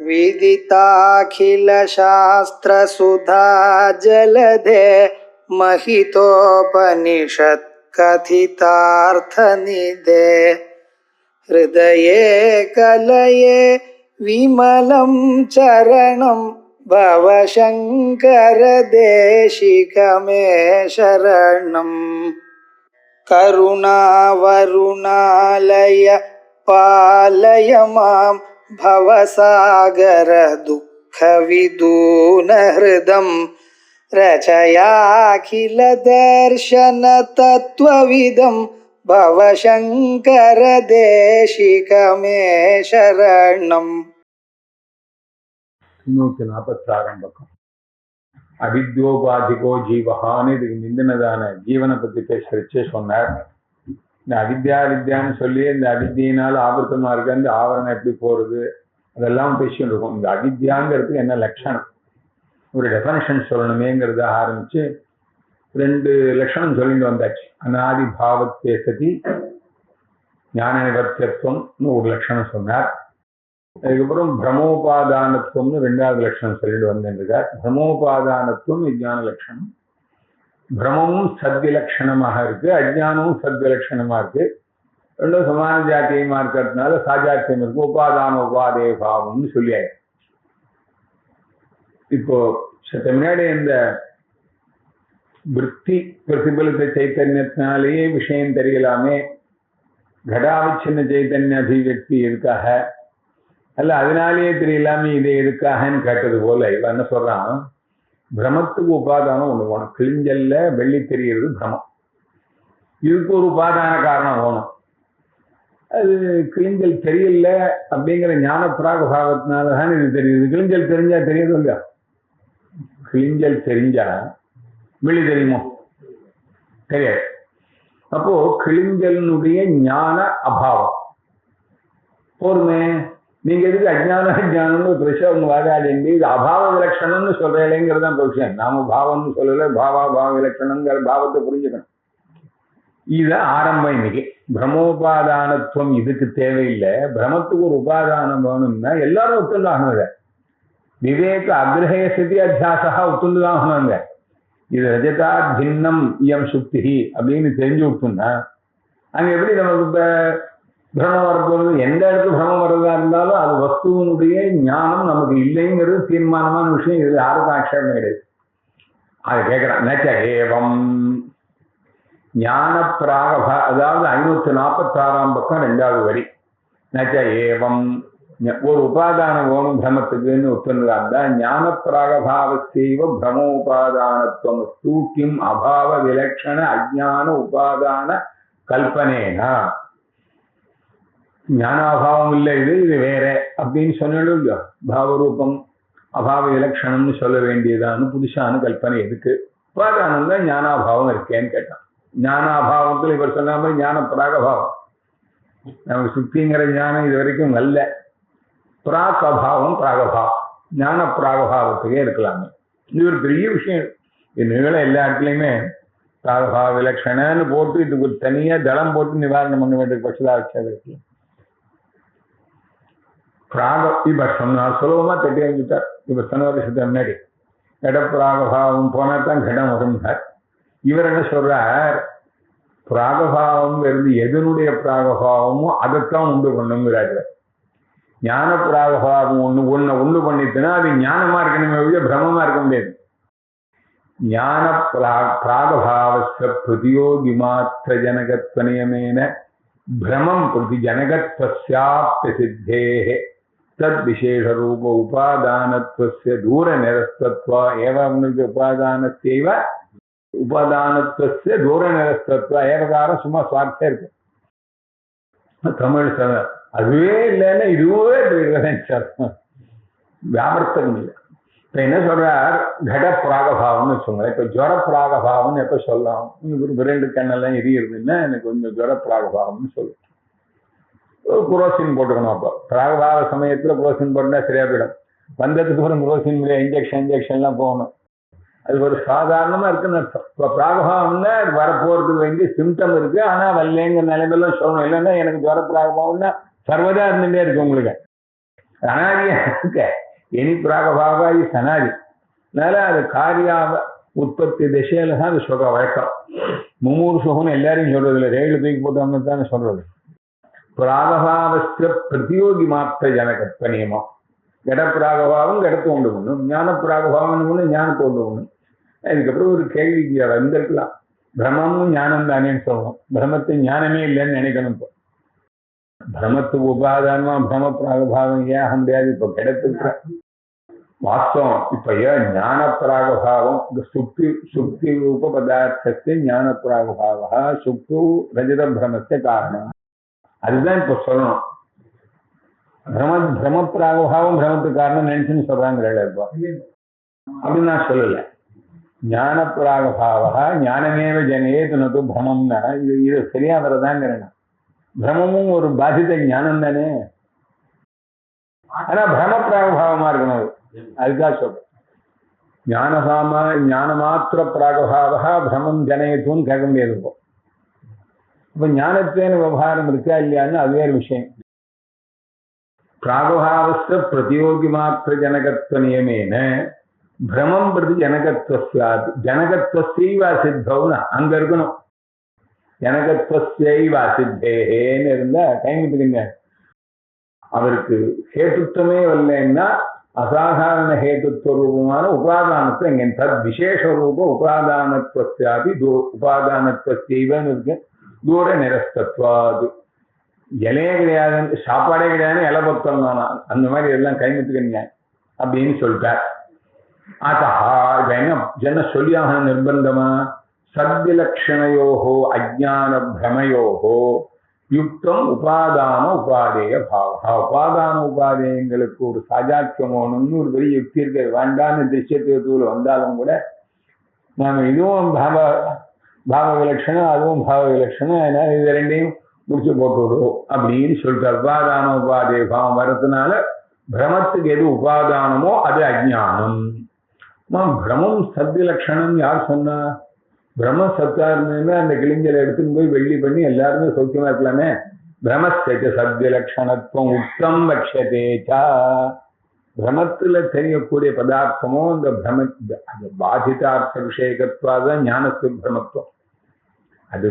विदिताखिलशास्त्रसुधा जलधे महितोपनिषत् कथितार्थनिधे हृदये कलये विमलं चरणं भवशङ्कर देशिकमे शरणम् करुणावरुणालय पालय मां भवसागर दुःखविदूनहृदं रचयाखिल दर्शन तत्त्वविदं भवशङ्कर देशिकमे शरणम् 146 பக்கம். அவித்யோபாதிகோ ஜீவஹான்னு இதுக்கு முந்தினதான ஜீவனை பத்தி பேசுறச்சே சொன்னார். இந்த அவித்யா வித்யான்னு சொல்லி இந்த அவித்தியினால ஆவர்த்தமா இருக்க அந்த ஆவரணம் எப்படி போறது அதெல்லாம் பேசிட்டு இருக்கோம். இந்த அவித்யாங்கிறதுக்கு என்ன லட்சணம், ஒரு டெஃபனிஷன் சொல்லணுமேங்கிறத ஆரம்பிச்சு 2 லட்சணம் சொல்லிட்டு வந்தாச்சு. அநாதி பாவத்தே சதி ஞான நிவர்த்தியத்துவம்னு ஒரு லட்சணம் சொன்னார். அதுக்கப்புறம் பிரமோபாதானத்துவம்னு 2வது லட்சணம் சொல்லிட்டு வந்துருக்கார். பிரமோபாதானத்துவம் விஞ்ஞான லட்சணம். பிரமமும் சத்விலட்சணமாக இருக்கு, அஜ்ஞானமும் சத்விலட்சணமா இருக்கு. ரெண்டும் சமான ஜாத்தியமா இருக்கிறதுனால சாஜாத்தியம் இருக்கு. உபாதான உபாதே பாவம்னு சொல்லியாச்சு. இப்போ சற்று முன்னாடி இந்த விற்பி பிரதிபலித்த சைத்தன்யத்தினாலேயே விஷயம் தெரியலாமே, கடாவிச்சின்ன சைத்தன்ய அபிவியக்தி எதுக்காக, அல்ல அதனாலேயே தெரியலாமே இது எதுக்காகன்னு கேட்டது போல இவன் என்ன சொல்றான், பிரமத்துக்கு உபாதானம் ஒண்ணு வேணும். கிளிஞ்சல்ல வெள்ளி தெரிகிறது பிரமம், இதுக்கு ஒரு உபாதான காரணம் வேணும். அது கிளிஞ்சல் தெரியல அப்படிங்கிற ஞான பிராகபாவத்தினாலதான் இது தெரியுது. கிளிஞ்சல் தெரிஞ்சா தெரியுது இல்லையா? கிளிஞ்சல் தெரிஞ்சா வெளி தெரியுமோ? தெரியாது. அப்போ கிளிஞ்சலினுடைய ஞான அபாவம் போருமே. நீங்க எதுக்கு அஜ்ஞானம்னு பிரச்சனை வாதாடி இது அபாவ விலட்சணம்னு சொல்றேங்கிறது தான் விஷயம். நாம பாவம்னு சொல்லல, பாவ விலட்சணங்கிற பாவத்தை புரிஞ்சுக்கணும். இது ஆரம்பம். இன்னைக்கு பிரமோபாதானத்துவம் இதுக்கு தேவையில்லை. பிரமத்துக்கு ஒரு உபாதானம் வேணும்னா எல்லாரும் ஒத்துண்டாகணுங்க. விவேக அக்ரஹய ஸ்திதி அத்தியாசா ஒத்துண்டுதாகணுங்க. இது ரஜதா பின்னம் இயம் சுக்தி அப்படின்னு தெரிஞ்சு விட்டுன்னா அங்க எப்படி நமக்கு இப்ப பிரமம் வரப்போறது, எந்த இடத்துல பிரமம் வர்றதா இருந்தாலும் அது வஸ்துவனுடைய ஞானம் நமக்கு இல்லைங்கிறது தீர்மானமான விஷயம். இது யாருக்கும் ஆட்சேபம் கிடையாது. அதை கேட்கிறான். நச்ச ஏவம் ஞான பிராகபா, அதாவது 546 பக்கம் 2வது வரி. நச்ச ஏவம் ஒரு உபாதானம் வேணும் பிரமத்துக்குன்னு ஒத்துறாங்க. ஞான பிராகபாவசைவ பிரமோபாதானத்துவம் தூக்கிம் அபாவ விலட்சண அஜ்ஞான உபாதான கல்பனேனா. ஞானாபாவம் இல்லை, இது வேற அப்படின்னு சொன்னாலும் இல்லையா? பாவரூபம் அபாவ விலட்சணம்னு சொல்ல வேண்டியதான்னு புதுசான கல்பனை எதுக்கு? உபாதானம் தான் ஞானாபாவம் இருக்கேன்னு கேட்டான். ஞானாபாவத்தில் இவர் சொன்ன மாதிரி ஞான பிராகபாவம் நமக்கு சுத்திங்கிற ஞானம் இது வரைக்கும் நல்ல. பிராக் அபாவம் பிராகபாவம், ஞான பிராகபாவத்துக்கே இருக்கலாமே. இது ஒரு பெரிய விஷயம். இது எல்லா இடத்துலையுமே பிராகபாவ விலட்சணன்னு போட்டு இதுக்கு ஒரு தனியா தளம் போட்டு நிவாரணம் பண்ண வேண்டிய பட்சதாக இருக்கு. பிராக இப்ப சொன்னார், சுலபமா தட்டி வந்துட்டார். இப்ப சொன்ன வருஷத்துக்கு முன்னாடி கடப்பிராகபாவம் போனாதான் கடம் வரும்னார். இவர் என்ன சொல்றார், பிராகபாவம் இருந்து எதனுடைய பிராகபாவமோ அதைத்தான் உண்டு பண்ணுங்கிறாரு. ஞான பிராகபாவம் ஒண்ணு பண்ணிட்டுனா அது ஞானமா இருக்கணுமே, பிரமமா இருக்க முடியாது. ஞான பிராகபாவஸ்ய பிரதியோகி மாத்திர ஜனகத்வ நியமேன பிரமம் பிரதி ஜனகத்வஸ்யாப்யசித்தேஹ தத் விசேஷ ரூப உபாதானத்வஸ்ய தூர நிரஸ்தத்வ ஏவம்னுக்கு உபாதானத்வஸ்ய தூர நிரஸ்தத்வ ஏவகாரம் சும்மா சுவார்த்தே இருக்கு. தமிழ் அதுவே இல்லைன்னா இதுவே வியாபர்த்தம் இல்லை. இப்ப என்ன சொல்றார், கட பிராகபாவம்னு வச்சுக்கோங்க. இப்ப ஜுவர பிராகபாவம்னு எப்ப சொல்லலாம்? விரண்டு கண்ணெல்லாம் எரியுதுன்னா எனக்கு கொஞ்சம் ஜுவர பிராகபாவம்னு சொல்லும். குரோசின் போட்டுக்கணும். அப்போ பிராகபாவ சமயத்துல குரோசின் போட்டுனா சரியா போயிடும். வந்ததுக்கு அப்புறம் குரோசின் இன்ஜெக்ஷன்லாம் போகணும். அது ஒரு சாதாரணமா இருக்குன்னு அர்த்தம். இப்ப பிராகபாவம்னா அது வரப்போறதுக்கு வேண்டிய சிம்டம் இருக்கு, ஆனா வரலேங்கிற நிலைமையெல்லாம் சொல்லணும். இல்லைன்னா எனக்கு ஜுவர பிராகபாவம்னா சர்வதா இருந்துட்டே இருக்கு உங்களுக்கு. அனாதியா இருக்க. எனி பிராகபாவா இஸ் அனாதி. அதனால அது காரியா உற்பத்தி திசையில தான் அது சொல்ற வழக்கம். மும்மூர்ஷுன்னு எல்லாரையும் சொல்றது இல்லை, ரேழு தூக்கி போட்டோம்னு தானே சொல்றது. பிராகபாவஸ்த பிரதியோகி மாத்திர ஜனகத்வ நியமம். கடப்பிராகபாவம் கடத்து உண்டு பண்ணும், ஞான பிராகபாவம் ஒண்ணு ஞானத்தை உண்டு பண்ணும். அதுக்கப்புறம் ஒரு கேள்விக்கு வந்திருக்கலாம், பிரம்மமும் ஞானம் தானேன்னு சொல்லணும். பிரம்மத்தை ஞானமே இல்லைன்னு நினைக்கணும். இப்போ பிரமத்துக்கு உபாதானமா பிரம பிராகபாவம் ஏன் ஆக முடியாது? இப்ப கிடைத்துக்கிற வாஸ்தவம். இப்ப ஏன் ஞான பிராகபாவம் சுக்தி சுக்தி ரூப பதார்த்தத்தை ஞான பிராகபாவா சுக்து ரஜத பிரமத்தை காரணம். அதுதான் இப்ப சொல்லணும். பிரம பிராகபாவம் பிரமத்துக்கு காரணம் நினைச்சுன்னு சொல்றாங்க இப்போ. அப்படின்னு நான் சொல்லல. ஞான பிராகபாவா ஞானமேவ ஜனேதுனது பிரமம்னா இது சரியா வரதாங்கிறேன். பிரமமும் ஒரு பாதித்த ஞானம் தானே. ஆனா பிரம பிராகபாவமா இருக்கணும். அதுக்காக சொல்றேன். ஞான மாத்திர பிராகபாவா பிரமம் ஜனேதுன்னு கேட்க முடியாது. இப்போ இப்ப ஞானத்தேன விவகாரம் இருக்கா இல்லையான்னு அது வேறு விஷயம். பிராகபாவஸ்த பிரதியோகி மாத்திர ஜனகத்துவ நியமேன பிரமம் பிரதி ஜனகத்துவ ஜனகத்துவ சித்தவுன்னு அங்க இருக்கணும். ஜனகத்துவ சித்தேன்னு இருந்தா கைமுத்துக்குங்க. அவருக்கு ஹேத்துவமே வரலன்னா அசாதாரண ஹேத்துவ ரூபமான உபாதானத்தை இங்க தத் விசேஷ ரூப உபாதானத்வஸ்யாபி உபாதானத்வஸ்யைவன்னு இருக்கு. தூர நிரஸ்தத்வாது. இலையே கிடையாது, சாப்பாடே கிடையாது, இலை பக்கம் தானா, அந்த மாதிரி எல்லாம் கைமுத்துக்கங்க அப்படின்னு சொல்லிட்டார். அத்தா இப்ப என்ன சொல்லியாக நிர்பந்தமா? சத்விலக்ஷணையோஹோ அஜ்ஞான பிரமயோஹோ யுக்தம் உபாதான உபாதேய பாவா. உபாதான உபாதேயங்களுக்கு ஒரு சாஜாக்கியமோன்னு ஒரு பெரிய யுக்தி இருக்கு. வேண்டான்னு திருஷ்யத்துவத்துல வந்தாலும் கூட நாம இதுவும் பாவ விலட்சணம், அதுவும் பாவ விலட்சணம், அதனால இது ரெண்டையும் முடிச்சு போட்டு விடுவோம் அப்படின்னு சொல்லிட்டு உபாதான உபாதேய பாவம் வர்றதுனால பிரமத்துக்கு எது உபாதானமோ அது அஜ்ஞானம். பிரமம் சத்விலட்சணம் யார் சொன்னா? பிரம்ம சத்தா இருந்ததுன்னா அந்த கிளிஞ்சலை எடுத்துன்னு போய் வெள்ளி பண்ணி எல்லாருமே சௌக்கியமா இருக்கலாமே. பிரமஸ்தேச்ச சத்விலட்சணத்துவம் உத்தம் லட்சத்தேச்சா. பிரமத்துல தெரியக்கூடிய பதார்த்தமோ இந்த பிரம பாதிதார்த்த விஷயகத்வாதான் ஞானத்து பிரமத்துவம். அது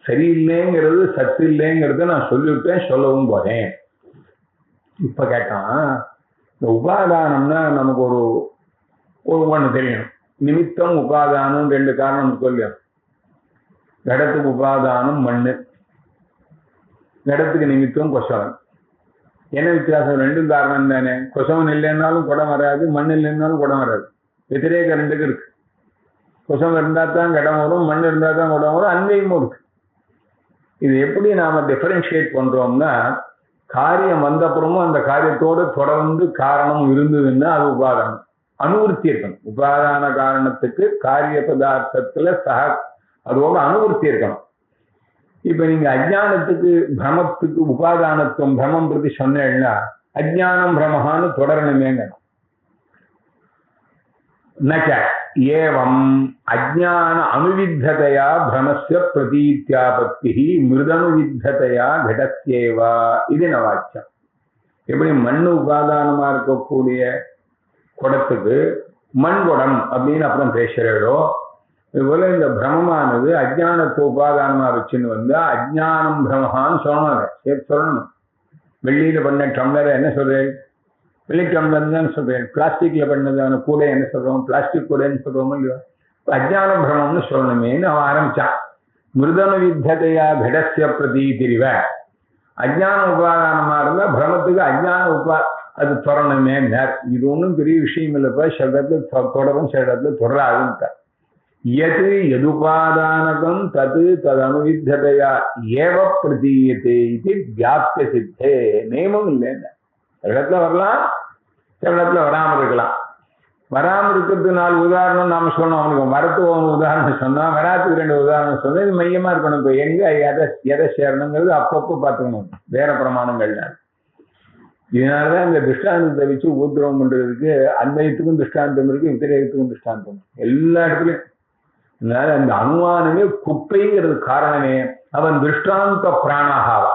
சரியில்லைங்கிறது சத்து இல்லைங்கிறத நான் சொல்லிவிட்டேன், சொல்லவும் போறேன். இப்ப கேட்டான், இந்த உபாதானம்னா நமக்கு ஒரு ஒண்ணு தெரியணும். நிமித்தம் உபாதானம் ரெண்டு காரணம் சொல்லியும். கடத்துக்கு உபாதானம் மண்ணு, கடத்துக்கு நிமித்தம் கொசவன். என்ன வித்தியாசம்? ரெண்டும் காரணம் தானே. கொசவன் இல்லைன்னாலும் குடம் வராது, மண் இல்லைன்னாலும் குடம் வராது. வெத்திரேக ரெண்டுக்கு இருக்கு. கொசவன் இருந்தா தான் கடம் வரும், மண் இருந்தா தான் குடம் வரும், அன்மையும் இருக்கு. இது எப்படி நாம டிஃபரன்ஷியேட் பண்றோம்னா, காரியம் வந்தப்புறமும் அந்த காரியத்தோடு தொடர்ந்து காரணம் இருந்ததுன்னா அது உபாதானம். அனுவருத்தி இருக்கணும். உபாதான காரணத்துக்கு காரிய பதார்த்தத்துல அதோட அனுவருத்தி இருக்கணும். இப்ப நீங்க அஜ்ஞானத்துக்கு பிரமத்துக்கு உபாதானத்துவம் பிரமம் பிரதி சொன்னேன்னா அஜ்ஞானம் பிரமஹான்னு தொடரணுமேங்க. நச்ச ஏவம் அஜ்ஞான அனுவித்ததையா பிரமஸ்ய பிரதீத்யாபத்தி மிருதனுவித்ததையா கடஸ்யேவா. இது நவாச்சம். எப்படி மண்ணு உபாதானமா இருக்கக்கூடிய குடத்துக்கு மண் குடம் அப்படின்னு அப்புறம் பேசுறோ, இதுபோல இந்த பிரமமானது அஜ்ஞானத்தை உபாதானமா வச்சுன்னு வந்தா அஜ்ஞானம் பிரமஹான்னு சொல்லணும். சேர்த்து சொல்லணும். வெள்ளியில பண்ண டம்ளரை என்ன சொல்றேன்? வெள்ளி டம்ளர் தான் சொல்றேன். பிளாஸ்டிக்ல பண்ணதான கூட என்ன சொல்றோம்? பிளாஸ்டிக் கூடன்னு சொல்றோமோ இல்லையோ. அஜ்ஞான பிரமம்னு சொல்லணுமேன்னு அவன் ஆரம்பிச்சான். மிருதன வித்ததையா கடஸ்ய பிரதீதிரிவ. அஜ்ஞான உபாதானமா இருந்தா பிரமத்துக்கு அஜ்ஞான அது தொடரணுமே. இது ஒன்றும் பெரிய விஷயம் இல்லைப்பா. சில இடத்துல தொடரும், சில இடத்துல தொடராதுன்ட்டார். எது எதுபாதானகம் தது தது அனுவித்ததையா ஏவ பிரதீயத்தை இது வியாப்திய சித்தே. நியமம் இல்லைன்னு. சில இடத்துல வரலாம், சில இடத்துல வராமல் இருக்கலாம். வராமல் இருக்கிறது 4 உதாரணம் நாம சொன்னோம். அவனுக்கு வரத்துக்கு 1 உதாரணம் சொன்னா, வராத்துக்கு 2 உதாரணம் சொன்னா இது மையமா இருக்கணும். இப்போ எங்க எதை சேரணுங்கிறது அப்பப்போ பார்த்துக்கணும் வேற பிரமாணங்கள்ல. இதனாலதான் இந்த திருஷ்டாந்தத்தை வச்சு உபதிரவம் பண்றதுக்கு அன்வயத்துக்கும் திருஷ்டாந்தம் இருக்கு, வித்திரேகத்துக்கும் திருஷ்டாந்தம் எல்லா இடத்துலயும். அதனால அந்த அனுமானமே குப்பைங்கிறது காரணமே அவன் திருஷ்டாந்த பிராணாகாவா.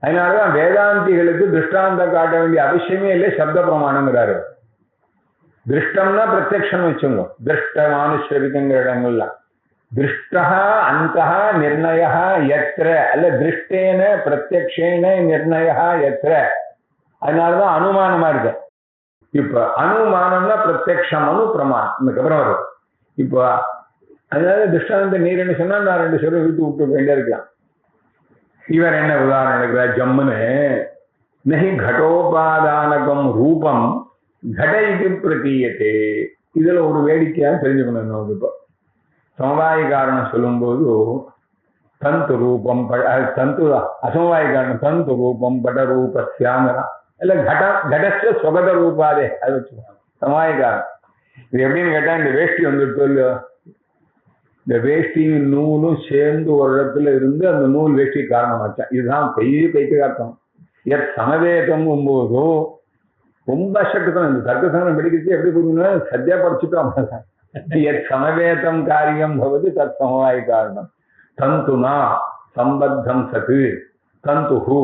அதனாலதான் வேதாந்திகளுக்கு திருஷ்டாந்தம் காட்ட வேண்டிய அவசியமே இல்லை, சப்த பிரமாணங்கிறாரு. திருஷ்டம்னா பிரத்யக்ஷம் வச்சுங்க, திருஷ்ட மானுஷரிக்குங்கிற இடங்கள்லாம் திருஷ்டா அந்த நிர்ணய எத்திர அல்ல திருஷ்டேன பிரத்யக்ஷேன நிர்ணய எத்திர. அதனாலதான் அனுமானமா இருக்கு. இப்ப அனுமானம்னா பிரத்யக்ஷம், அனு பிரமாணம் இதுக்கப்புறம் வரும். இப்போ அதனால திருஷ்டாந்த நீர் என்ன சொன்னா நான் 2 சொல்ல விட்டு வேண்டிய இருக்கலாம். இவர் என்ன உதாரணம் எடுக்கிறார், ஜம்முன்னு நஹி கடோபாதானகம் ரூபம் கட இது பிரதீயத்தே. இதுல ஒரு வேடிக்கையா தெரிஞ்சுக்கணும் நமக்கு. இப்போ சமவாய காரணம் சொல்லும்போது தந்து ரூபம் தந்து அசமவாய காரணம் தந்து ரூபம் பட ரூபஸ்யாங்கிறான். இல்ல கடஸ்ட சொகத ரூபாதே அது வச்சுக்கோங்க சமவாய காரணம். இது எப்படின்னு கேட்டா, இந்த வேஷ்டி வந்துட்டு இல்லையோ, இந்த வேஷ்டியும் நூலும் சேர்ந்து ஒரு இடத்துல இருந்து அந்த நூல் வேஷ்டி காரணமாச்சான். இதுதான் பெரிய பைத்தியகார்த்தம். எத் சமவேதம் போதோ ரொம்ப சட்டுதான். இந்த தர்க்கசங்கரம் படிக்கிறது எப்படி புரியுதுன்னா சத்தியா படிச்சுட்டோம். எத் சமவேதம் காரியம் பவது தத் சமவாய காரணம். தந்துனா சம்பத்தம் சத்து தந்துஹு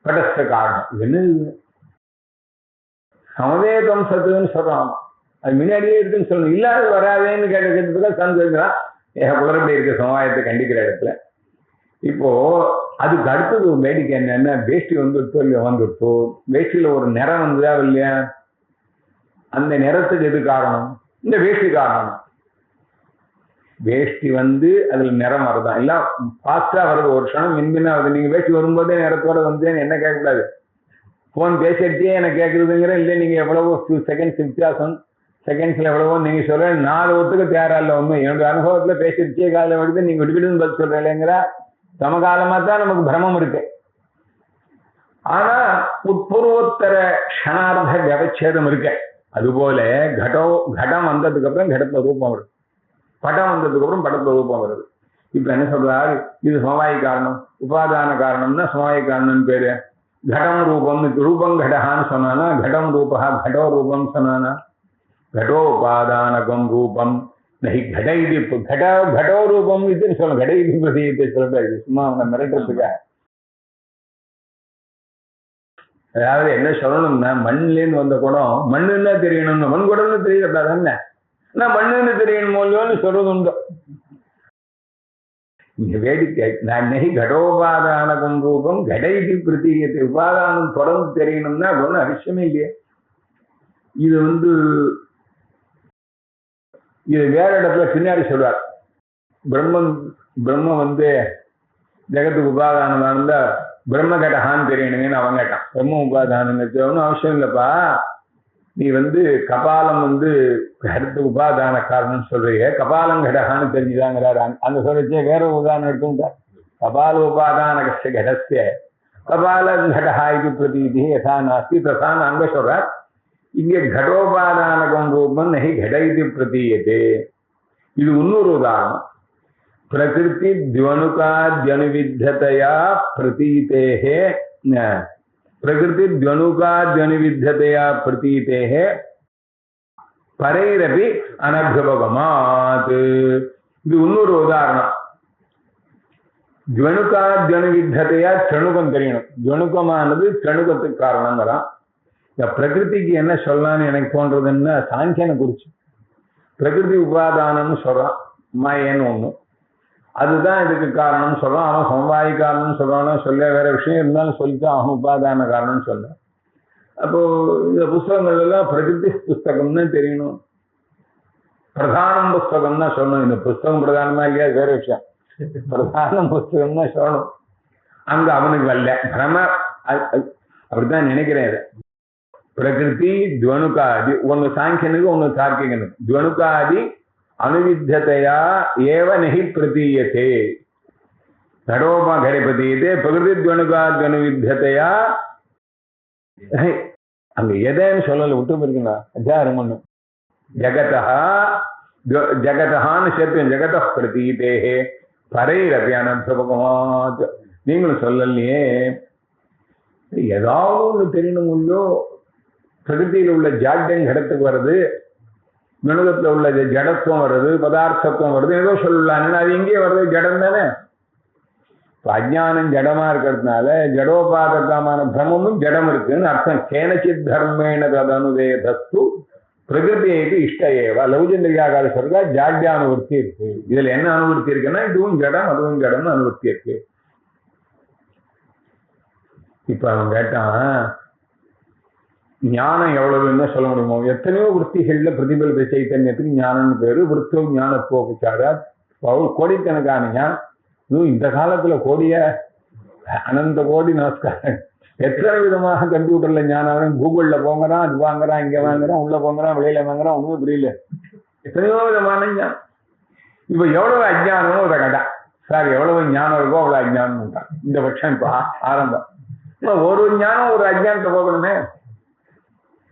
கடஸ்த காரணம். என்ன சமவேதம் சத்துன்னு சொல்றான். அது முன்னாடியே இருக்குன்னு சொல்லணும். இல்லாத வராதேன்னு கேட்கறதுக்கு தந்துங்கிறான். குளறுபடி இருக்க சமுதாயத்தை கண்டிக்கிற இடத்துல. இப்போ அதுக்கு அடுத்தது ஒரு வேடிக்கை என்னன்னா, வேஷ்டி வந்துட்டோ வேஷ்டியில ஒரு நிறம் வந்ததா இல்லையா, அந்த நிறத்துக்கு எது காரணம்? இந்த வேஷ்டி காரணம். வேஷ்டி அதுல நிறம் வருதான், எல்லாம் ஃபாஸ்டா வருது, ஒரு க்ஷணம் மின்பின்னா வருது. நீங்க வேஷ்டி வரும்போதே நிறத்தோட வந்தேன்னு என்ன கேட்கக்கூடாது. போன் பேசிட்டே எனக்கு கேட்கறதுங்கிற இல்லை, நீங்க எவ்வளவோ செகண்ட்ஸ் வித்தியாசம், செகண்ட்ஸ்ல எவ்வளவோ நீங்க சொல்ற 4 ஒத்துக்கு தயாரா இல்லை. ஒண்ணு என்னோட அனுபவத்துல பேசிட்டே காலம் வருது, நீங்க விடுவிடுன்னு பதில் சொல்றீங்கிற சமகாலமா தான் நமக்கு பிரமம் இருக்கு. ஆனா உட்பூர்வோத்தர க்ஷணார்த்த வியவச்சேதம் இருக்கு. அதுபோல கடம் வந்ததுக்கு அப்புறம் கடத்துல ரூபம் வருது, படம் வந்ததுக்கு அப்புறம் படத்துல ரூபம் வருது. இப்ப என்ன சொல்றாரு, இது சமவாய காரணம், உபாதான காரணம்னா சமவாய காரணம்னு பேரு. கடம் ரூபம், ரூபம் கடகான்னு சொன்னானா, கடம் ரூபா கடோ ரூபம் சொன்னானா, கடோ உபாதானகம் ரூபம் நஹி கட இது கடோ ரூபம் இதுன்னு சொல்ல, கட இது பிரதீயத்தை சொல்றாரு. சும்மா அவங்க மிரட்டுறதுக்கா. அதாவது என்ன சொல்லணும்னா, மண்ணிலேருந்து வந்த குடம் மண்ணுன்னா தெரியணும்னு, மண் குடம்னு தெரியக்கூடாது. என்ன நான் மண்ணுன்னு தெரியணும் இல்லையோன்னு சொல்றது உண்டு. இங்க வேடிக்கை, நான் நெய் கடோபாதானகம் ரூபம் கடைதி பிரதீயத்தை, உபாதானம் தொடர்ந்து தெரியணும்னா அது ஒன்றும் அவசியமே இல்லையே. இது இது வேற இடத்துல பின்னாடி சொல்றார். பிரம்மம் ஜெகத்துக்கு உபாதானமா இருந்தா பிரம்ம கடகான்னு தெரியணுங்கன்னு அவன் கேட்டான். பிரம்ம உபாதானம் ஒன்றும் அவசியம் இல்லப்பா, நீ கபாலம் கடத்துக்கு உபாதான காரணம் சொல்றீங்க, கபாலம் கடகான்னு தெரிஞ்சுதாங்கிறாரு. அந்த சொல்றச்சே வேற உதாரணம் எடுத்துட்டார். கபால உபாதான கடஸ்ய கபால கடகா இது பிரதீதி யதா நாஸ்தி ததான் அங்க சொல்றார். இங்கே கடோபாதானகம் ரூபம் நஹி கட இது பிரதீயதே. இது இன்னொரு உதாரணம். பிரகிருதி துவனுகாத்யனுவித்ததையா பிரதீதேஹே, பிரகிருதி துவனுகாத்யனுவித்ததையா பிரதீதேஹே பரைரபி அனபியபகமாத். இது இன்னொரு உதாரணம். துவனுகாத்யனுவித்ததையா சணுகம் தெரியணும். துவனுகமானது சணுகத்துக்கு காரணங்கிறான். இந்த பிரகிருதிக்கு என்ன சொல்லலான்னு எனக்கு தோன்றதுன்னா, சாங்கியனை குறிச்சு பிரகிருதி உபாதானம்னு சொல்றான், மாயன்னு ஒண்ணு, அதுதான் இதுக்கு காரணம்னு சொல்றான். அவன் சமவாய காரணம்னு சொல்றானோ சொல்ல, வேற விஷயம் இருந்தாலும் சொல்லிட்டு அவன் உபாதான காரணம்னு சொல்ல. அப்போ இந்த புஸ்தகங்கள் எல்லாம் பிரகிருதி புஸ்தகம்னு தெரியணும், பிரதானம் புஸ்தகம் தான் சொல்லணும். இந்த புஸ்தகம் பிரதானமா இல்லையா வேற விஷயம், பிரதானம் புஸ்தகம் தான் சொல்லணும். அங்க அவனுக்கு வரல பிரம, அப்படித்தான் நினைக்கிறேன். பிரகிருதி துவனுகாதி, ஒன்னு சாங்கியனுக்கு ஒன்னு தார்க்கிகனுக்கு. துவனுகாதி அனுவித்ததையா ஏவ நஹி பிரதீயதே, கடோபா கடை பிரதீயதே. பிரகிருதி துவனுகாதி அனுவித்ததையா, அங்க எதைன்னு சொல்லல, விட்டு இருக்குண்ணா அஜாரம் ஒண்ணு. ஜகதஹான்னு சேர்த்து ஜகத பிரதீதேஹே பரைரபி அனபியபகமாத். நீங்களும் சொல்லலையே, ஏதாவது ஒண்ணு தெரியணும் இல்லையோ. பிரகிருதியில் உள்ள ஜாட்யம் கடத்துக்கு வருது, கணிதத்துல உள்ள ஜடத்துவம் வருது, பதார்த்தத்துவம் வருது, ஏதோ சொல்லலாம். அது எங்கே வருது, ஜடம் தானே. அஜ்ஞானம் ஜடமா இருக்கிறதுனால ஜடோபாதகமான பிரமமும் ஜடம் இருக்குன்னு அர்த்தம். கேனச்சித் தர்மேன ததனுவேதஸ்து பிரகிருதிக்கு இஷ்ட ஏவா. லௌச்சந்திரியாகாத சொல்றா ஜாட்ய அனுவர்த்தி இருக்கு. இதுல என்ன அனுவர்த்தி இருக்குன்னா இதுவும் ஜடம் அதுவும் ஜடம்னு அனுவர்த்தி இருக்கு. இப்ப அவன் கேட்டான், ஞானம் எவ்வளவுன்னு சொல்ல முடியுமோ? எத்தனையோ விற்த்திகள்ல பிரதிபலித்த சைத்தன்யத்துக்கு ஞானம்னு பேரு. விற்த்தோ ஞானத்துவோபச்சாரா கோடிக்கணக்கான ஞானம். இந்த காலத்துல கோடிய அனந்த கோடி நமஸ்காரம். எத்தனை விதமாக கம்ப்யூட்டர்ல ஞானம், கூகுள்ல போங்கிறான், அது வாங்குறான், இங்க வாங்குறான், உள்ள போங்கிறான், வெளியில வாங்குறான், ஒண்ணுமே புரியல. எத்தனையோ விதமான ஞானம். இப்ப எவ்வளவு அஜ்ஞானம்னு ஒரு கடை சார், எவ்வளவு ஞானம் இருக்கோ அவ்வளவு அஜ்ஞானம் தான் இந்த பட்சம். இப்ப ஆரம்பம் ஒரு ஞானம் ஒரு அஜ்ஞானத்தை போகணுமே.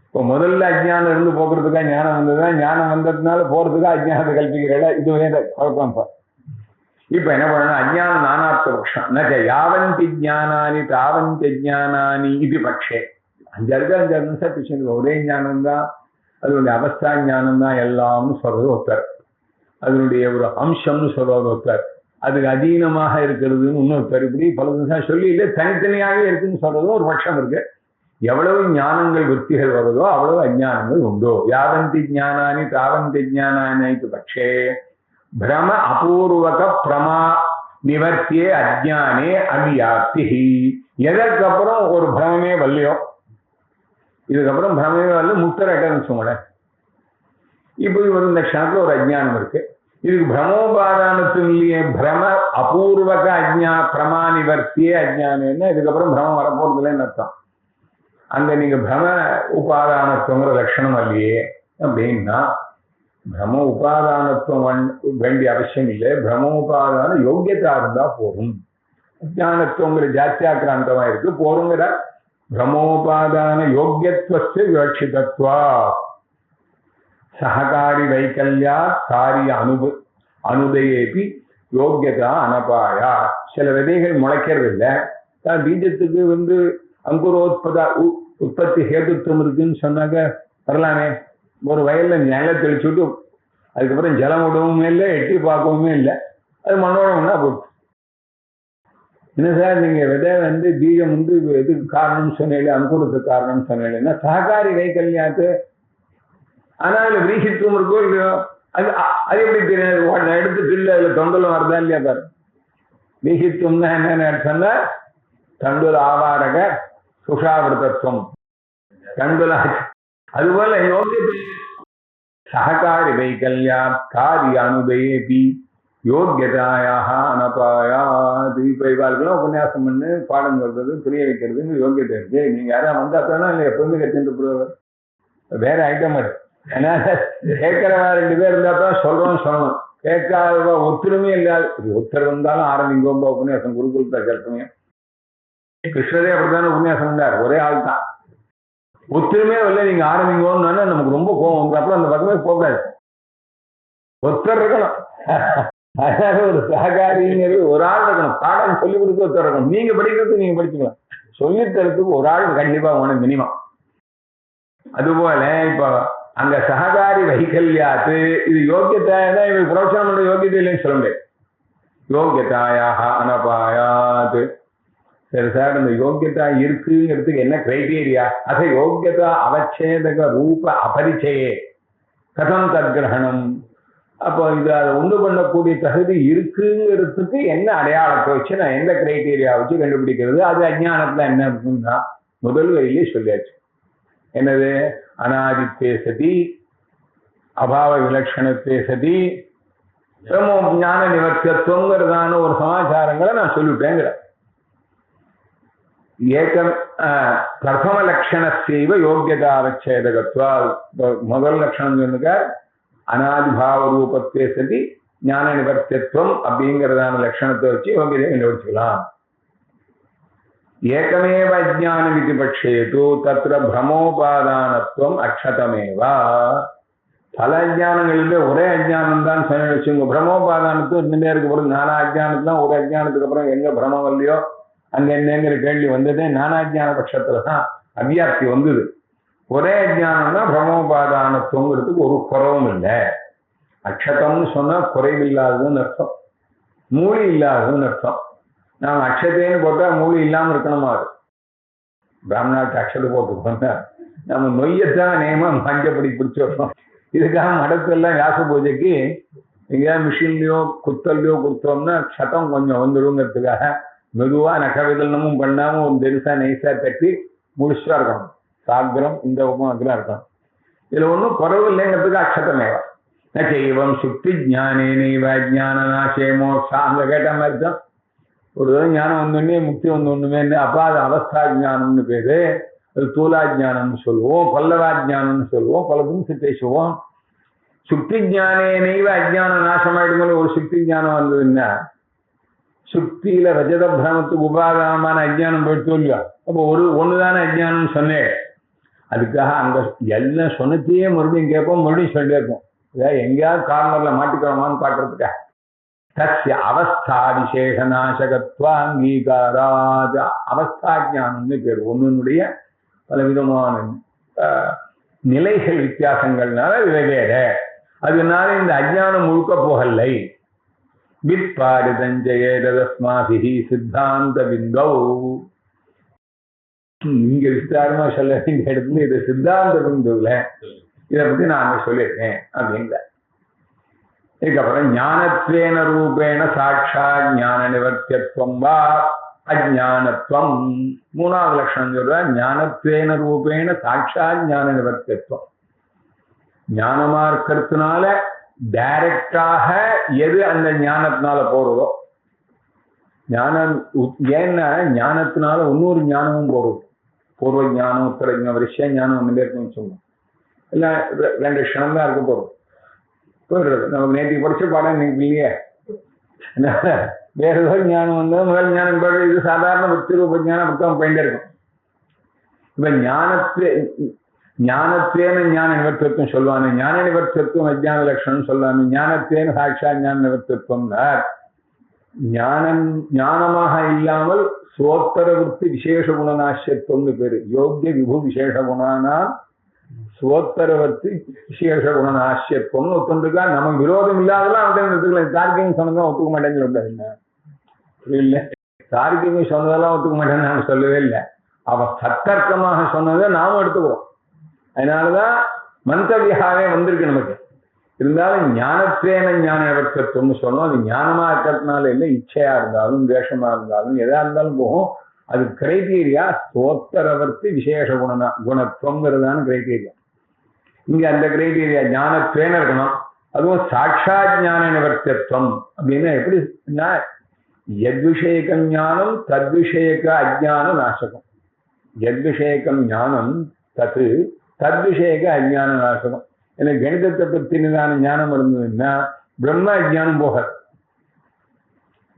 இப்போ முதல்ல அஜ்ஞானம் இருந்து போக்குறதுக்காக ஞானம் வந்ததுதான், ஞானம் வந்ததுனால போறதுக்கு அஜ்ஞானத்தை கல்பிக்கிறல. இதுவே குழப்பம். இப்ப என்ன பண்ணணும்? அஜ்ஞான நானார்த்த பட்சம். யாவந்தி ஜானானி தாவந்தி ஜானானி இது பட்சே. 5 நிமிஷம் ஒரே ஞானம் தான், அதனுடைய அவஸ்தா ஞானம் தான் எல்லாம்னு சொல்றது ஒருத்தர், அதனுடைய ஒரு அம்சம்னு சொல்றது ஒருத்தர், அதுக்கு அதீனமாக இருக்கிறதுன்னு இன்னொருத்தர். இப்படி பல நிமிஷம் சொல்லி இல்லை தனித்தனியாகவே இருக்குன்னு சொல்றதும் ஒரு பட்சம் இருக்கு. எவ்வளவு ஞானங்கள் விற்த்திகள் வருதோ அவ்வளவு அஜ்ஞானங்கள் உண்டோ. யாவந்தி ஜானானி தாவந்தி ஜானானி பட்சே பிரம அபூர்வக பிரமா நிவர்த்தியே அஜ்ஞானே அவியாப்தி. எதற்கப்புறம் ஒரு பிரமே வரலையோ, இதுக்கப்புறம் பிரமே வரல முக்தரட்டன்னு வச்சுக்கோங்களேன். இப்போ இவர் இந்த க்ஷணத்துல ஒரு அஜ்ஞானம் இருக்கு, இதுக்கு பிரமோபாதானத்தும் இல்லையே. பிரம அபூர்வக அஜ்ஞா பிரமா நிவர்த்தியே அஜ்ஞானம்னா இதுக்கப்புறம் பிரமம் வரப்போறது இல்லைன்னு அர்த்தம். அங்க நீங்க பிரம உபாதானத்துவங்கிற லட்சணம் இல்லையே அப்படின்னா, பிரம உபாதானத்துவம் வேண்டிய அவசியம் இல்லை, பிரமோபாதான யோக்கியதா இருந்தா போகும். அஜானத்துவங்கிற ஜாத்தியாக்கிராந்தமா இருக்கு, போருங்கிற பிரமோபாதான யோக்கியத்துவத்தை விவட்சிதத்வா சககாரி வைக்கல்யா காரிய அனுதயேபி யோக்கியதா அனபாயா. சில விதைகள் முளைக்கிறது இல்லை, பீஜத்துக்கு அங்குரோத்பத உற்பத்தி ஹேதுத்துவம் இருக்குன்னு சொன்னாங்க வரலாமே. ஒரு வயல்ல நில தெளிச்சுட்டு அதுக்கப்புறம் ஜலம் விடவுமே இல்லை, எட்டி பார்க்கவுமே இல்லை, அது மண்ணோட ஒண்ணா போச்சு. என்ன சார் நீங்க விதை பீஜம் எதுக்கு காரணம்னு சொன்னீங்க, அங்குரத்துக்கு காரணம்னு சொன்னீங்கன்னா சககாரி வைக்கல்யாத்து. ஆனா அதுல விரீசித்துவம் இருக்கோ இல்லையோ, அது எப்படி தெரியாது? எடுத்துட்டு இல்லை, அதுல தொண்டலும் வருதா இல்லையா பாரு. விரீசித்துவம் தான் என்னன்னு சொன்னா தண்டுல ஆவாரக சுஷாவிரதத்துவம் தண்டுல. அதுபோல யோகியத்தை சககாரி வைக்கல்யா காரிய அனுதயேபி யோக்கியதாயாக அனபாயாது. இப்ப இவாளுக்கெல்லாம் உபன்யாசம் பண்ணு பாடம் சொல்றது புரிய வைக்கிறதுன்னு யோக்கியத்தை இருக்கு. நீங்க யாரும் வந்தாத்தானா இல்லை எப்பவுமே கற்றுட்டு வேற ஐட்டம் இருக்கு. ஏன்னா கேட்கிறவா 2 பேர் இருந்தா தான் சொல்றோம் சொல்லணும், கேட்காத ஒத்துருமே இல்லாது. ஒருத்தர் வந்தாலும் ஆரம்பிங்கோம்பா உபன்யாசம் குருகுலத்தை கற்பனையா. கிருஷ்ணரே அப்படித்தானே உபன்யாசம் இருந்தார், ஒரே ஆள் தான். ஒத்துருமே வரல, நீங்க ஆரம்பிங்கோன்னு நமக்கு ரொம்ப கோவம். அப்புறம் அந்த பக்கமே போகாது, ஒருத்தர் இருக்கணும். அதனால ஒரு சககாரிங்கிறது ஒரு ஆள் இருக்கணும். பாடம் சொல்லிக் கொடுக்க ஒருத்தர் இருக்கணும். நீங்க படிக்கிறதுக்கு நீங்க படிச்சுக்கலாம், சொல்லித்தரத்துக்கு ஒரு ஆள் கண்டிப்பா வேணும் மினிமம். அதுபோல இப்ப அங்க சககாரி வைக்கல்யாத்து இது யோக்கியதாயா, இவங்க புரோட்சணம் பண்ற யோக்கியத்தை இல்லைன்னு சொல்ல முடியாது. யோக்கியதாயாக அனபாயாது. சரி சார், இந்த யோக்கியதா இருக்குங்கிறதுக்கு என்ன கிரைட்டீரியா? அத யோக்கியதா அவச்சேதக ரூப அபரிச்சயே கதம் தத்கிரகணம். அப்போ இது அதை உண்டு பண்ணக்கூடிய தகுதி இருக்குங்கிறதுக்கு என்ன அடையாளத்தை வச்சு நான் எந்த கிரைட்டீரியா வச்சு கண்டுபிடிக்கிறது? அது அஜ்ஞானத்துல என்ன இருக்குன்னா முதல் வரியிலே சொல்லியாச்சு. என்னது? அனாதித்தே சதி, அபாவ விலட்சணத்தே சதி, பிரமோ ஞான நிவர்த்தியத்துவங்கிறதான ஒரு சமாச்சாரங்களை நான் சொல்லிவிட்டேங்கிற. ஏகம் பிரதம லட்சணசைவ யோக்கியதா அவச்சேதகத்வா. முதல் லட்சணம் சொன்னுக்க அனாதிபாவ ரூபத்தே சதி ஞான நிவர்த்தியத்துவம் அப்படிங்கிறதான லட்சணத்தை வச்சு யோகியதை கண்டுபிடிச்சுக்கலாம். ஏகமேவ அஜ்ஞானம் இது பட்சேது தத்ர பிரமோபாதானத்துவம் அக்ஷதமேவா. பல அஜ்ஞானங்களிலே ஒரே அஜ்ஞானம் தான் சொன்ன வச்சுங்க. பிரமோபாதானத்துவம் இருந்துட்டே இருக்க போது நானா அஜ்ஞானத்துலாம் ஒரு அஜ்ஞானத்துக்கு அப்புறம் எங்க பிரமம் வரலையோ அங்க என்னங்கிற கேள்வி வந்ததே நானாஜ்ஞான பட்சத்துலதான் அவ்வியாப்தி வந்தது. ஒரே அஜ்ஞானம் தான் பிரமோபாதானத்துவங்கிறதுக்கு ஒரு குறவும் இல்லை. அக்ஷதம்னு சொன்னா குறைவில்லாததுன்னு அர்த்தம், மூலி இல்லாததுன்னு அர்த்தம். நாம் அக்ஷத்தைன்னு போட்டா மூலி இல்லாம இருக்கணுமா? அது பிராமணாவுக்கு அக்ஷதை போட்டுக்கோங்க. நம்ம நொய்யத்தான் நேமா மஞ்சப்படி பிடிச்சி வைப்போம். இதுக்காக மடத்தெல்லாம் வியாச பூஜைக்கு எங்கேயாவது மிஷின்லயோ குத்தல்லையோ கொடுத்தோம்னா சத்தம் கொஞ்சம் வந்துடுங்கிறதுக்காக மெதுவா நகவிதனமும் பண்ணாம ஒரு பெருசா நைஸா தட்டி முழுசா இருக்கணும். சாத்திரம் இந்த பக்கம் அதெல்லாம் இருக்கணும். இதுல ஒன்றும் குறவு இல்லைங்கிறதுக்கு அக்ஷதமேவா நச்சைவம் சுக்தி ஜானே நைவ ஜான நாசே மோட்சா. அங்க கேட்ட மாதிரி தான் ஒரு தடவை ஞானம் வந்தோடனே முக்தி வந்தோன்னுமே அப்பா அது அவஸ்தா ஜானம்னு பேரு. அது தூலா ஜானம்னு சொல்லுவோம், பல்லவா ஜானம்னு சொல்லுவோம், பல பும்சி பேசுவோம். சுக்தி ஜானே நைவ அஜான நாசமாயிடும்போது ஒரு சுக்தி ஜானம் வந்ததுன்னா சுக்தியில ரஜத பிரமத்துக்கு உபாதானமான அஜ்ஞானம் போயிட்டு இல்லையா? அப்போ ஒண்ணுதானே அஜ்ஞானம் சொன்னேன். அதுக்காக அங்க எல்லாம் சொன்னத்தையே மறுபடியும் கேட்போம், மறுபடியும் சொல்லிட்டே இருப்போம். எங்கேயாவது கார்னர்ல மாட்டிக்கிறோமான்னு பாக்குறதுக்காக. தஸ்ய அவஸ்தா விசேஷ நாசகத்வா அங்கீகாராத் அவஸ்தா ஜானம்னு பேர். ஒன்னுடைய பலவிதமான நிலைகள் வித்தியாசங்கள்னால விவேக அதனால இந்த அஜ்ஞானம் முழுக்க போகலை. விற்பாடிதஞ்சயேதஸ்மாபிஹி சித்தாந்த பிந்தௌ. இங்க விஸ்தாரமா சொல்ல வேண்டிய இடத்துல இது சித்தாந்த பிந்துல இதை பத்தி நான் அங்க சொல்லியிருக்கேன் அப்படிங்கிற. இதுக்கப்புறம் ஞானத்வேன ரூபேண சாட்சா ஞான நிவர்த்தியத்துவம் வா அஜானத்துவம். மூணாவது லட்சணம் சொல்ற ஞானத்வேன ரூபேண சாட்சா ஞான நிவர்த்தியத்துவம். ஞானமா இருக்கிறதுனால டைரக்டாக எது அந்த ஞானத்தினால போறதோ ஞானம். ஏன்னா ஞானத்தினால இன்னொரு ஞானமும் போறது. பூர்வ ஞானம் உத்தர விஷய ஞானம் ஒன்று இருக்குன்னு சொல்லுவோம். இல்லை 2 க்ஷணம் தான் இருக்க போறோம். போயிடுறது. நமக்கு நேற்று படிச்ச பாடம் இன்னைக்கு இல்லையே. வேற ஏதோ ஞானம் வந்தால் முதல் ஞானம் போடுறது. இது சாதாரண பக்தி ரூப ஞானம் புத்தகம் போயிட்டே இருக்கும். இப்ப ஞானத்தேன ஞான நிவர்த்தித்துவம் சொல்லுவாங்க. ஞான நிவர்த்தித்துவம் அஜ்ஞான லட்சணம் சொல்லுவாங்க. ஞானத்தேன சாட்சா ஞான நிவர்த்தித்துவம்னா ஞானமாக இல்லாமல் சோத்தர விற்பி விசேஷ குணநாசியத்துவம்னு பேரு. யோக்கிய விபு விசேஷ குணானா சோத்தரவர்த்தி விசேஷ குணநாசியத்துவம்னு ஒத்துருக்கா. நமக்கு விரோதம் இல்லாதெல்லாம் அவன் தார்க்கிகம் சொன்னதான் ஒத்துக்க மாட்டேன்னு சொல்றாரு. இல்லை, தார்க்கிகம் சொன்னதெல்லாம் ஒத்துக்க மாட்டேன்னு நாம சொல்லவே இல்லை. அவ சத்தர்க்கமாக சொன்னதை நாம எடுத்துக்கிறோம். அதனாலதான் மந்தவியாவே வந்திருக்கு நமக்கு. இருந்தாலும் ஞானத்தேன ஞான நிவர்த்தியத்துவம்னு சொன்னோம். அது ஞானமா இருக்கிறதுனால இல்லை, இச்சையா இருந்தாலும் துவேஷமா இருந்தாலும் எதா இருந்தாலும் போகும். அது கிரைட்டீரியா சோத்தரவர்த்தி விசேஷ குணத்துவம்ங்கிறதான கிரைட்டீரியா. இங்க அந்த கிரைட்டீரியா ஞானத்தேன இருக்கணும். அதுவும் சாட்சா ஞான நிவர்த்தியத்துவம் அப்படின்னா எப்படின்னா யத்விஷேகம் ஞானம் தத்விஷேக அஜ்ஞான நாசகம். யத்விஷேகம் ஞானம் தத்விஷேக அஜ்ஞான நாசகம். எனக்கு கணிதத்தை பற்றினதான ஞானம் இருந்ததுன்னா பிரம்ம அஜ்ஞானம் போகாது.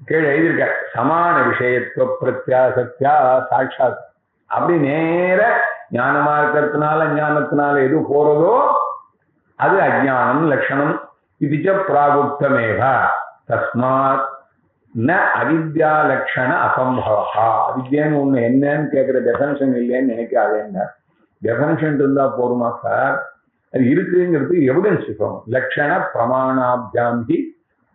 கீழே எழுதியிருக்க சமான விஷயத்துவ பிரத்யாசக்தியா சாட்சாத். அப்படி நேர ஞானமா இருக்கிறதுனால ஞானத்தினால எது போறதோ அது அஜ்ஞானம் லட்சணம். இதுச்ச பிராகுப்தமேவா தஸ்மாத் ந அவித்யா லட்சண அசம்பவா. அவித்யான்னு ஒண்ணு என்னன்னு கேட்கிற டெஃபனிஷன் இல்லைன்னு நினைக்காதேன்னா. டெஃபனிஷன் இருந்தா போருமா சார்? அது இருக்குங்கிறது எவிடன்ஸ் இருக்கணும். லட்சண பிரமாணாபியாம்பி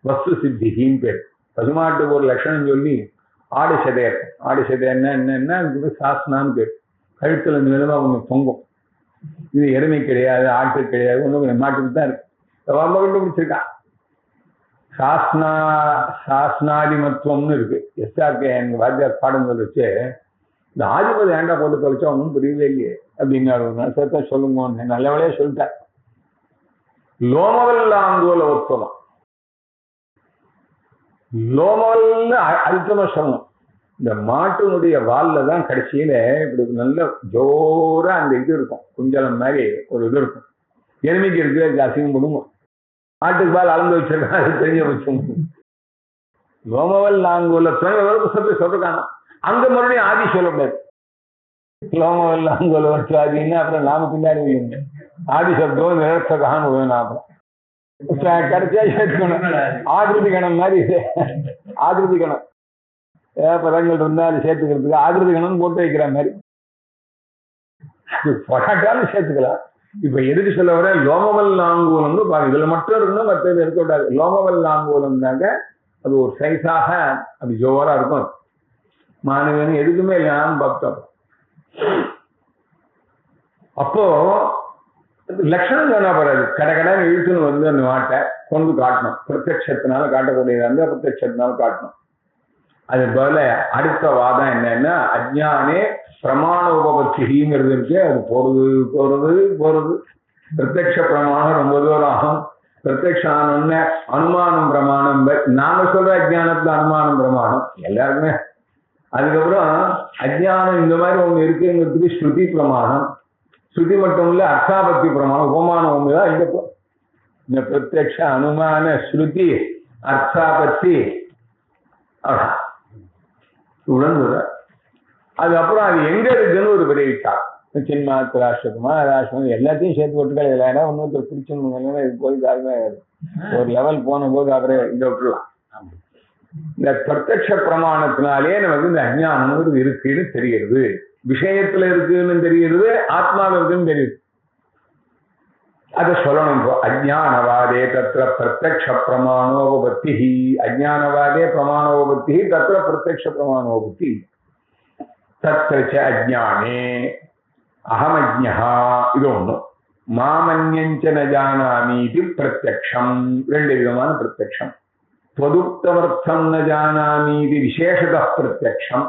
வஸ்து சித்திகின்னு பேர். பசுமாட்டுக்கு ஒரு லட்சணம் சொல்லி ஆடு சதை இருக்கும். ஆடு சதை என்னன்னா சாஸ்னான்னு பேர். கழுத்துல இந்த விதமா கொஞ்சம் தொங்கும். இது எருமை கிடையாது, ஆட்டு கிடையாது, ஒன்றும் மாட்டுக்கு தான் இருக்கு. ரொம்ப கண்டுபிடிச்சிருக்கா. சாஸ்னாதிமத்துவம்னு இருக்கு. எஸ்ஆர்கே எங்க வாத்தியார் பாடம் சொல்லிச்சு இந்த ஆதிபதி ஏண்டா போட்டு தொலைச்சா ஒன்றும் புரியவே இல்லையே அப்படின்னு சேர்த்தா சொல்லுங்க. நல்ல வேலையா சொல்லிட்டேன். லோமவல்லாங்கோல உத்தமம். லோமவல்ல அழுத்தமா சொல்லணும். இந்த மாட்டினுடைய வால்ல தான் கடைசியில இப்படி நல்ல ஜோரா அந்த இது இருக்கும். குஞ்சலம் மாதிரி ஒரு இது இருக்கும். எருமைக்கு இருக்கு அசிங்கம் போடுங்க. ஆட்டுக்கு பால் அளந்து வச்சிருக்காங்க, அது தெரிஞ்ச வச்சு. லோமவல் லாங்கோல புத்தகத்தை சொல்றாங்க. அங்க மறுபடியும் ஆதி சொல்லக்கூடாது. லோமவல் லாங்கோல வச்சு ஆதின்னா அப்புறம் நாம பின்னாடி ஆதி சப்தம் நிரர்த்தகான்னு வேணும். அப்புறம் கடைசியா சேர்த்துக்கணும். ஆகிருதி கணம் மாதிரி ஆகிருதி கணம் பதங்கள் இருந்தா அது சேர்த்துக்கிறதுக்கு ஆகிருதி கணம் போட்டு வைக்கிற மாதிரி படாட்டாலும் சேர்த்துக்கலாம். இப்ப எதுக்கு சொல்ல வர லோமவல் லாங்கூலம்னு பாருங்க. இதுல மட்டும் இருக்கணும், மற்றது இருக்கக்கூடாது. லோமவல் லாங்கூலம்னாக்க அது ஒரு சைஸாக அப்படி ஜோரா இருக்கும். மாணவன் எதுக்குமே இல்லாம பக்தம். அப்போ லட்சணம் சொன்னா போறாது, கடைன்னு இழுத்துன்னு வந்து அந்த மாட்டை கொண்டு காட்டணும். பிரத்யட்சத்தினால காட்டக்கூடியதா இருந்தா பிரத்யட்சத்தினால காட்டணும். அது போல அடுத்த வாதம் என்னன்னா, அஜ்ஞானே பிரமாண உபபத்திங்கிறது இருக்கு. அது போறது பிரத்யட்ச பிரமாணம் ரொம்ப தூரம் ஆகும். பிரத்யட்சம் ஆனோன்னு அனுமானம் பிரமாணம். நாங்க சொல்ற அஜ்ஞானத்துல அனுமானம் பிரமாணம் எல்லாருமே. அதுக்கப்புறம் அஜ்ஞானம் இந்த மாதிரி ஒண்ணு இருக்குங்கிறதுக்கு ஸ்ருதி பிரமாணம். ஸ்ருதி மட்டும் இல்ல, அர்த்தாபத்தி பிரமாணம், உபமானம் ஒண்ணுதான். இந்த பிரத்யட்ச அனுமான ஸ்ருதி அர்த்தாபத்தி உணர்ந்துற. அதுக்கப்புறம் அது எங்க இருக்குன்னு ஒரு விளைவிட்டார். சின்மாத்து ராஷ்டிரமா ராஷ்டிரம் எல்லாத்தையும் சேர்த்து விட்டுக்கள். இல்லைன்னா ஒன்னொருத்தர் பிடிச்சுன்னு இது போய் ஒரு லெவல் போன போது அவரே இங்க விட்டுலாம். இந்த பிரத்யட்ச பிரமாணத்தினாலே நமக்கு இந்த அஞ்ஞானம் இருக்குன்னு தெரிகிறது, விஷயத்துல இருக்குன்னு தெரிகிறது, ஆத்மாவில் இருக்குன்னு தெரியுது. அதை சொல்லணும். இப்போ அஜ்ஞானவாதே தத்திர பிரத்யக்ஷ பிரமாணோபத்தி, அஜ்ஞானவாதே பிரமாணோபத்தி தத்திர பிரத்யக்ஷ பிரமாணோபத்தி. தத்ரச்ச அஜ்ஞானே அகமஜ்ஞா இது ஒண்ணு, மாமன்யஞ்ச ந ஜானாமீதி பிரத்யக்ஷம். ரெண்டு விதமான பிரத்யக்ஷம். त्वदुक्तमर्थं न जानामीति विशेषतः प्रत्यक्षम्.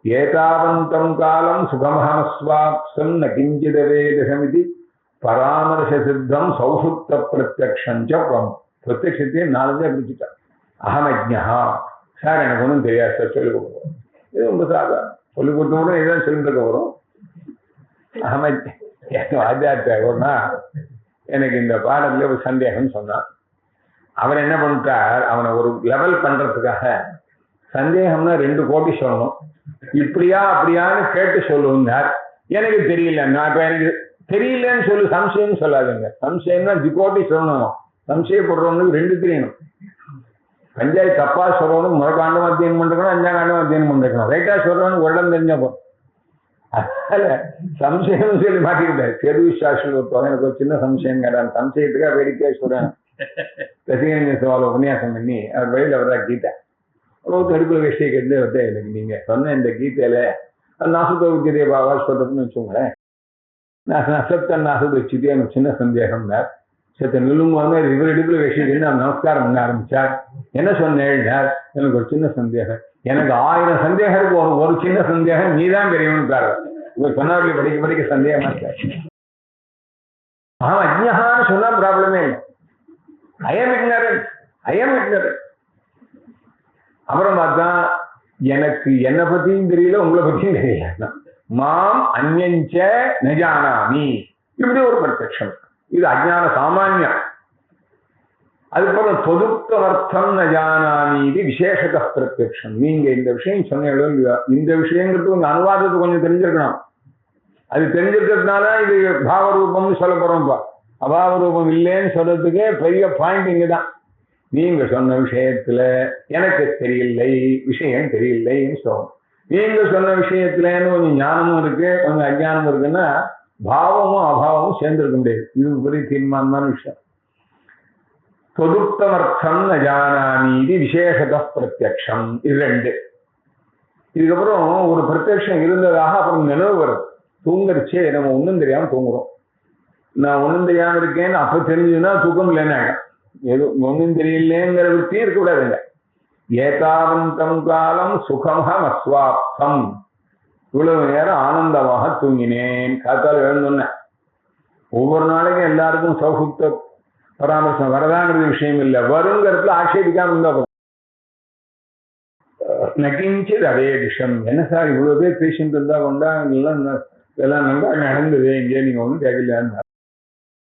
एतावन्तं कालं सुखमहमस्वाप्तं न किञ्चिदवेदहमिति परामर्शसिद्धं सौषुप्तप्रत्यक्षं च प्रत्यक्षத்தை நாலஞ்சா பிரிச்சுட்டார். அகமஜ்ஞா. சார் எனக்கு ஒன்றும் தெரியாது சார், சொல்லிக் கொடுக்குறோம். இது ரொம்ப சாதாரணம். சொல்லிக் கொடுத்தோட இதுதான் சொல்லிட்டு வரும். வாத்தியார்னா எனக்கு இந்த பாடத்துல ஒரு சந்தேகம் சொன்னான். அவர் என்ன பண்ணிட்டார், அவனை ஒரு லெவல் பண்றதுக்காக சந்தேகம்னா 2 கோடி சொல்லணும், இப்படியா அப்படியான்னு கேட்டு சொல்லுவார். எனக்கு தெரியல, நான் இப்ப எனக்கு தெரியலன்னு சொல்லு, சம்சயம் சொல்லாதுங்க. சம்சயம்னா 2 கோடி சொல்லணும். சம்சயப்படுறவங்களுக்கு 2 தெரியணும். பஞ்சாயத்து தப்பா சொல்றவனுக்கு முதற்காண்டம் அத்தியனம் பண்ணிருக்கணும், 5ஆம் காண்டம் அத்தியனம் பண்ணிருக்கணும். ரைட்டா சொல்றவனுக்கு ஒரு இடம் தெரிஞ்சப்போ. அதனால சம்சயம் சொல்லி மாட்டிக்கிட்டாரு. கேது விசாஷன் ஒருத்தவங்க எனக்கு ஒரு சின்ன சம்சயம் கேட்டான். சம்சயத்துக்காக வேடிக்கையா சொல்றேன். ரசிகரஞ்ச சவால் உபன்யாசம் பண்ணி அவர் வழியில் அவர்தா கீதை அடுப்புல விஷய கேட்டு அவர்கிட்ட, எனக்கு நீங்க சொன்ன இந்த கீதையில நாசுத்த உச்சிதே பாபா சொல்றதுன்னு வச்சுக்கோங்களேன், நசத்த நாசுத்த உச்சிதே எனக்கு சின்ன சந்தேகம். சத்த நிலுங்க இவர் இடுப்புல விஷயம் அவர் நமஸ்காரம் பண்ண ஆரம்பிச்சார். என்ன சொன்னேன், எனக்கு ஒரு சின்ன சந்தேகம். எனக்கு 1000 சந்தேகத்துக்கு ஒரு சின்ன சந்தேகம், நீதான் பெரியவனு பாரு. இவர் சொன்னார்கள் படிக்க படிக்க சந்தேகமா இருக்காரு. அஜ்ஞான்னு சொன்னா ப்ராப்ளமே இல்லை. I am ignorant. அப்புறம் பார்த்தா எனக்கு என்னை பத்தியும் தெரியல, உங்களை பத்தியும் தெரியல. மாம் அந்யஞ்ச ந ஜானாமி, இப்படி ஒரு பிரத்யக்ஷம். இது அஜ்ஞான சாமான்யம். அதுக்கப்புறம் தொதுக்தமர்த்தம் ந ஜானாமி இது விசேஷத பிரத்யக்ஷம். நீங்க இந்த விஷயம் சொன்னீங்களோ, இந்த விஷயங்கிறது உங்க அனுவாதத்துக்கு கொஞ்சம் தெரிஞ்சிருக்கணும். அது தெரிஞ்சிருக்கிறதுனால இது பாவரூபம்னு சொல்ல போறோம்ப்பா. அபாவ ரூபம் இல்லைன்னு சொல்றதுக்கே பெரிய பாயிண்ட் இங்கதான். நீங்க சொன்ன விஷயத்துல எனக்கு தெரியலை, விஷயம் தெரியலைன்னு சொல்லணும். நீங்க சொன்ன விஷயத்துலன்னு கொஞ்சம் ஞானமும் இருக்கு, கொஞ்சம் அஜ்ஞானமும் இருக்குன்னா பாவமும் அபாவமும் சேர்ந்திருக்க முடியாது. இது பெரிய தீர்மானமான விஷயம். தொதுக்தமர்த்தம் ந ஜானாமீதி விசேஷத பிரத்யக்ஷம். இது 2. இதுக்கப்புறம் ஒரு பிரத்யக்ஷம் இருந்ததாக அப்புறம் நினைவு வருது. தூங்கரிச்சே நம்ம ஒன்றும் தெரியாம தூங்குறோம். நான் ஒன்றும் தெரியாம இருக்கேன்னு அப்ப தெரிஞ்சதுன்னா தூக்கம் இல்லைன்னு ஆகும். எது ஒன்றும் தெரியலேங்கிற விற்பி இருக்கக்கூடாதுங்க. ஏதாவந்தம் காலம் சுகமஹம் அஸ்வாப்தம். இவ்வளவு நேரம் ஆனந்தமாக தூங்கினேன். காத்தால் எழுந்தோன்ன ஒவ்வொரு நாளைக்கும் எல்லாருக்கும் சௌசுப்த பராமர்சம் வரதாங்கிறது விஷயம் இல்லை. வருங்கிறதுல ஆட்சேபிக்காம இருந்தா நகிஞ்சித் அதே விஷயம். என்ன சார் இவ்வளவு பேர் பேசிட்டு இருந்தா கொண்டா எல்லாம் நல்லா நடந்தது, இங்கே நீங்க ஒன்றும் கேட்கலையான்னு.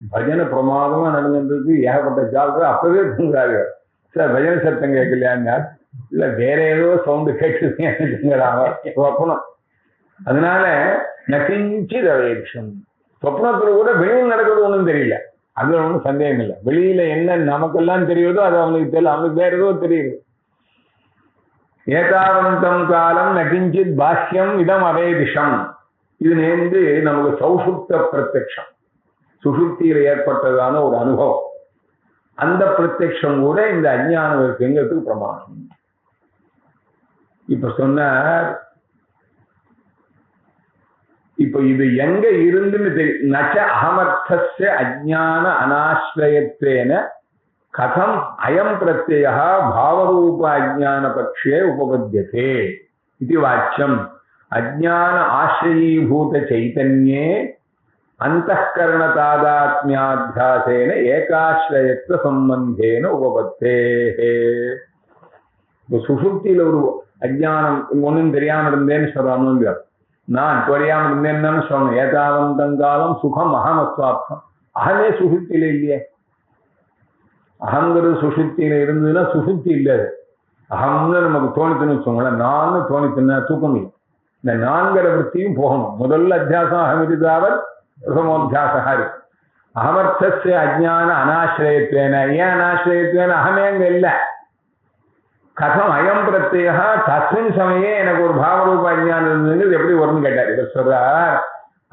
பஜனை பிரமாதமா நடந்துருக்கு, ஏகப்பட்ட ஜால்ற அப்பவே தூங்குறாங்க. சார் பஜனை சத்தம் கேட்கலையாங்க, இல்ல வேற ஏதோ சவுண்டு கேட்குதுங்கிறாங்க சொப்பனம். அதனால நகிஞ்சி விஷயம். சொப்னத்துல கூட வெளியில் நடக்கிறது ஒன்றும் தெரியல, அதுல ஒன்றும் சந்தேகம் இல்லை. வெளியில என்ன நமக்கெல்லாம் தெரியுதோ அது அவனுக்கு தெரியல, அவனுக்கு வேற ஏதோ தெரியுது. ஏதாவந்தம் காலம் நகிஞ்சித் பாஷ்யம் இதம் அவேதிஷம். இது நேர்ந்து நமக்கு சௌசுப்த பிரத்யக்ஷம், சுசுப்தியில ஏற்பட்டதான ஒரு அனுபவம். அந்த பிரத்யக்ஷம் கூட இந்த அஞ்ஞானம் இருக்குங்கிறதுக்கு பிரமாணம். இப்ப சொன்ன இப்ப இது எங்க இருந்துன்னு தெரியும். நச்ச அகமர்த்தஸ்ய அஜ்ஞான அனாஸ்ரயத்வேன கதம் அயம் பிரத்யயः பாவரூப அஜ்ஞான பக்ஷே உபபத்யதே இது வாச்சியம். அஜ்ஞான ஆශ්‍රயீபூத சைதன்யே அந்தఃகரண தாதாத்மியாத்யாசேன ஏகாஸ்ரயத்வ சம்பந்தேன உபபத்தேஹே. சுஷுப்தியில ஒரு அஜ்ஞானம் ஒன்றும் தெரியாம இருந்தேன்னு சொல்றானு, நான் தெரியாம இருந்தேன்னு சொல்லணும். ஏதாவந்தங்காலம் சுகம் அகமஸ்வாப்தம். அகமே சுஷுப்தியில இல்லையே. அகங்கிறது சுஷுப்தியில இருந்ததுன்னா சுஷுப்தி இல்லை. அகம்னு நமக்கு தோணித்துன்னு வச்சோங்களேன். நான் தோணித்துன்னா தூக்கம் இல்லை. இந்த நான்கிற விற்த்தியும் போகணும். முதல்ல அத்தியாசம் அகமிதாவத் பிரதமோத்தியாசா இருக்கு. அகமர்த்தஸ்ய அஜ்ஞான அனாශ්‍රயத்வேன. ஏன் அனாශ්‍රயத்வேன? அகமே அங்க இல்லை. கதம் அயம் பிரத்யேக தஸ்மின் சமயே எனக்கு ஒரு பாவரூப அஜ்ஞானம் இருந்தது எப்படி வரும்னு கேட்டார். இவர் சொல்றார்,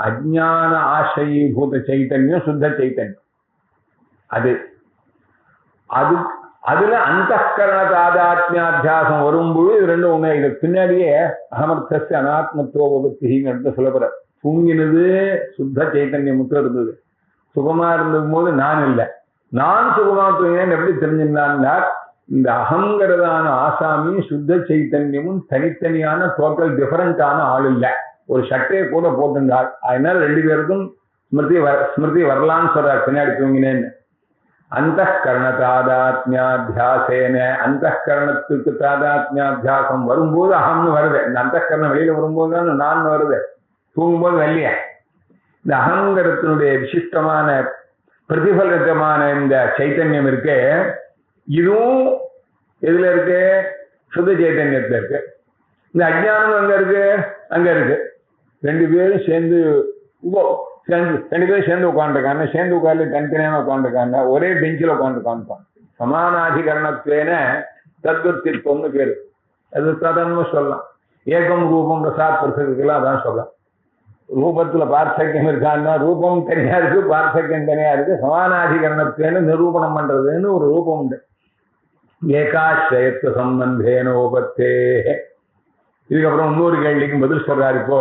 அஜ்ஞான ஆශ්‍රயீபூத சைத்தன்யம் சுத்த சைத்தன்யம். அது அது அதுல அந்தఃகரண தாதாத்மியாத்தியாசம் வரும்போது இது ரெண்டும் ஒண்ணு. இதுக்கு பின்னாடியே அகமர்த்தஸ்ய அனாத்மத்துவபக்திங்கிறது சொல்லப்படுற. தூங்கினது சுத்த சைத்தன்யம் மட்டும் இருந்தது. சுகமா இருந்தது போது நான் இல்லை. நான் சுகமா தூங்கினேன் எப்படி தெரிஞ்சிருந்தான்னா, இந்த அகங்கிறதான ஆசாமி சுத்த சைத்தன்யமும் தனித்தனியான டோட்டல் டிஃபரண்டான ஆள் இல்லை. ஒரு சட்டையை கூட போட்டிருந்தாள். அதனால ரெண்டு பேருக்கும் ஸ்மிருதி வரலான்னு சொல்றார் பின்னாடி தூங்கினேன்னு. அந்தఃகரண தாதாத்மியாத்தியாசேன. அந்தःகரணத்துக்கு தாதாத்மியாத்தியாசம் வரும்போது அகம்னு வருது. இந்த அந்தःகரணம் வெளியில வரும்போது தான் நான் வருது. தூங்கும்போது வரலையா? இந்த அகங்கரத்தினுடைய விசிஷ்டமான பிரதிபலிதமான இந்த சைத்தன்யம் இருக்கு. இதுவும் எதுல இருக்கு? சுத்த சைத்தன்யத்துல இருக்கு. இந்த அஜ்ஞானம் அங்க இருக்கு, அங்க இருக்கு. ரெண்டு பேரும் சேர்ந்து ரெண்டு பேரும் சேர்ந்து உட்காந்துருக்காங்க. சேர்ந்து உட்கார்ந்து தனித்தனியான உட்காந்துருக்காங்க. ஒரே பெஞ்சில் உட்காந்துருக்கான். சமானாதிகரணத்துவேன தத்வத்திற்கும்னு பேரு. அது சாதாரணமா சொல்லலாம். ஏகம் ரூபம் ரசாத் பிரசத்துக்கெல்லாம் அதான் சொல்லலாம். ரூபத்துல பார்த்தக்கியம் இருக்கான்னா ரூபம் தனியா இருக்கு, பார்த்தக்கியம் தனியா இருக்கு. சமானாதிகரணத்துவேன நிரூபணம் பண்றதுன்னு ஒரு ரூபம் உண்டு. ஏகாஸ்ரயத்துவ சம்பந்தேன உபத்தே. இதுக்கப்புறம் இன்னொரு கேள்விக்கும் பதில் சொல்றாரு. இப்போ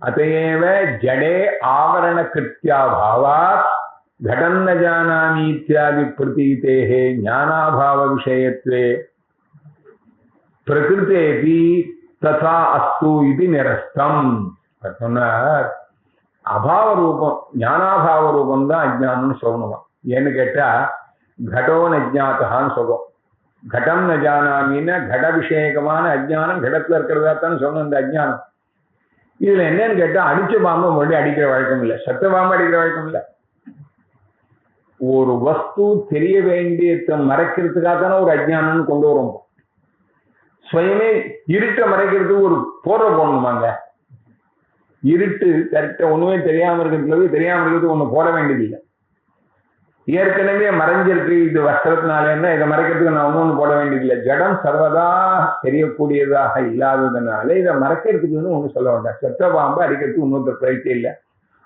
அதையேவ ஜடே ஆவரண கிருத்தியாபாவாத் घटं न जानामि इत्यादि प्रतीतेः ज्ञानाभाव विषयत्वे प्रकृतेपि तथा अस्तु इति निरस्तम्. अभाव रूपम ज्ञानाभाव रूपम தான் அஜ்ஞானம்னு சொல்லணும். ஏன்னு கேட்டா घटो न ज्ञातहाன்னு சொல்றோம். घटं न जानामिன்னா घट விஷயகமான அஜ்ஞானம் घटத்துல இருக்கிறதா தான் சொல்லணும். இந்த அஜ்ஞானம் இதுல என்னன்னு கேட்டா அடிச்ச பாம்பு மறுபடியும் அடிக்கிற வழக்கம் இல்லை, சத்த பாம்பு அடிக்கிற வழக்கம் இல்லை. ஒரு வஸ்து தெரிய வேண்டியதை மறைக்கிறதுக்காக தானே ஒரு அஜ்ஞானம்னு கொண்டு வரும். சுயமே இருட்டை மறைக்கிறதுக்கு ஒரு போர்வை போடணுமாங்க. இருட்டு கரெக்டா ஒண்ணுமே தெரியாம இருக்கிறதுல தெரியாம இருக்கிறது ஒண்ணு போட வேண்டியதில்லை. ஏற்கனவே மறைஞ்சிருக்கு இது வஸ்திரத்தினாலேன்னா இதை மறைக்கிறதுக்கு நான் ஒண்ணு போட வேண்டியதில்லை. ஜடம் சர்வதா தெரியக்கூடியதாக இல்லாததுனால இதை மறைக்கிறதுக்குன்னு ஒண்ணு சொல்ல வேண்டாம். செத்த பாம்பு அடிக்கிறதுக்கு இன்னொருத்தர் பயிற்சி இல்லை.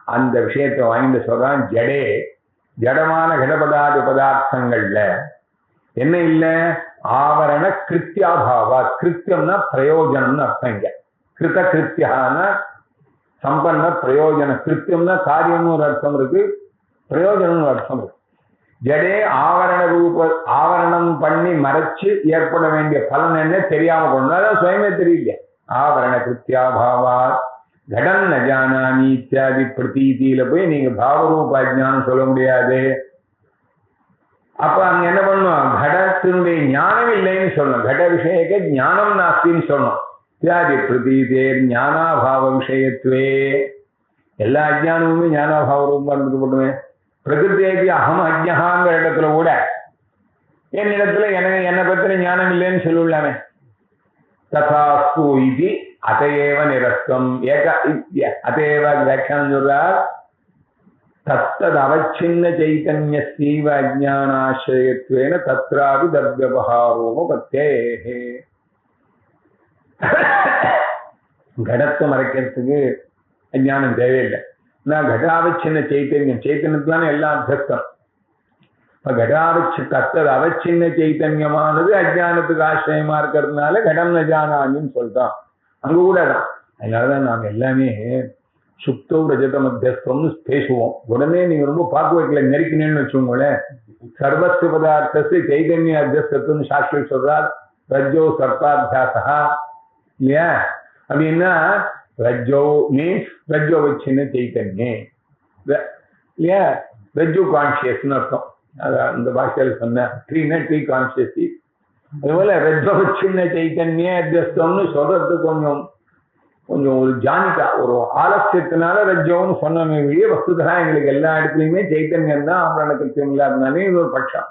அந்த விஷயத்தை வாங்கிட்டு சொல்றான். ஜடே ஜடமான கடபடாத பதார்த்தங்கள்ல என்ன இல்லை? ஆவரண கிருத்தியாபாவா. கிருத்தியம்னா பிரயோஜனம்னு அர்த்தம். இங்க கிருத்த கிருத்தியான சம்பன்ன பிரயோஜன. கிருத்தியம்னா காரியம்னு ஒரு அர்த்தம் இருக்கு, பிரயோஜனம்னு ஒரு அர்த்தம் இருக்கு. ஜடே ஆவரண ரூப ஆவரணம் பண்ணி மறைச்சு ஏற்பட வேண்டிய பலன் என்ன தெரியாம கொண்டு அதான் சுயமே தெரியல. ஆவரண கிருத்தியாபாவா கடன் ந ஜானாமி இத்தியாதி பிரதீதியில போய் நீங்க பாவரூப அஜ்ஞானம் சொல்ல முடியாது. அப்ப அங்க என்ன பண்ணணும்? கடத்தினுடைய ஞானம் இல்லைன்னு சொல்லணும். கட விஷயக்க ஞானம் நாஸ்தின்னு சொல்லணும். இத்தியாதி பிரதீதே ஞானாபாவ விஷயத்துவே. எல்லா அஜ்ஞானமுமே ஞானாபாவ ரூபம் இருந்துட்டு பிரகிருத்தேபி அகம் அஜ்ஞாங்கிற இடத்துல கூட என்னிடத்துல என்னை பத்தின ஞானம் இல்லைன்னு சொல்லலாமே. ததாஸ்து இது அதையேவ நிரஸ்தம். அதையேவ வியாக்கியானம் சொல்றார். தத்தது அவச்சின்ன சைத்தன்ய ஸ்தீவ அஜ்ஞானாஸ்ரயத்வேன தத்ராபி தத்வியவஹாரோபத்தேஹே. கடத்தை மறைக்கிறதுக்கு அஜ்ஞானம் தேவையில்லை. நான் கடாவச்சின்ன சைத்தன்யம், சைத்தன்யத்துலான எல்லாம் அத்தியஸ்தம். இப்ப கடாவச்சி தத்தது அவச்சின்ன சைத்தன்யமானது அஜ்ஞானத்துக்கு ஆசிரியமா இருக்கிறதுனால கடம் ந ஜானாமின்னு சொல்லிட்டோம். அங்க கூட தான். அதனாலதான் நாம எல்லாமே சுப்தோ ரஜத மத்தியஸ்தம்னு பேசுவோம். உடனே நீங்க ரொம்ப பார்க்க வைக்கல நெருக்கினேன்னு வச்சுக்கோங்களேன். சர்வஸ்வ பதார்த்தத்தை சைதன்ய அத்தியஸ்தத்துவம் சாஸ்திரி சொல்றார். ரஜ்ஜோ சர்ப்பாத்தியாசா இல்லையா? அப்படின்னா ரஜ்ஜோ மீன்ஸ் ரஜ்ஜோ வச்சுன்னு சைத்தன்யே இல்லையா? ரஜ்ஜு கான்சியஸ்னு அர்த்தம். அந்த பாஷையில சொன்ன த்ரீ கான்சியஸ். அதுபோல ரஜ்ஜோ வச்சுன்ன சைத்தன்ய அத்தியஸ்தம்னு சொல்றது கொஞ்சம் ஒரு ஜானிக்கா ஒரு ஆலசியத்தினால ரஜ்ஜோன்னு சொன்னமே வழியே வஸ்துதா எங்களுக்கு எல்லா இடத்துலையுமே சைத்தன்யம் தான் ஆபரண கிருத்தியம் இல்லாதனாலே இது ஒரு பட்சம்.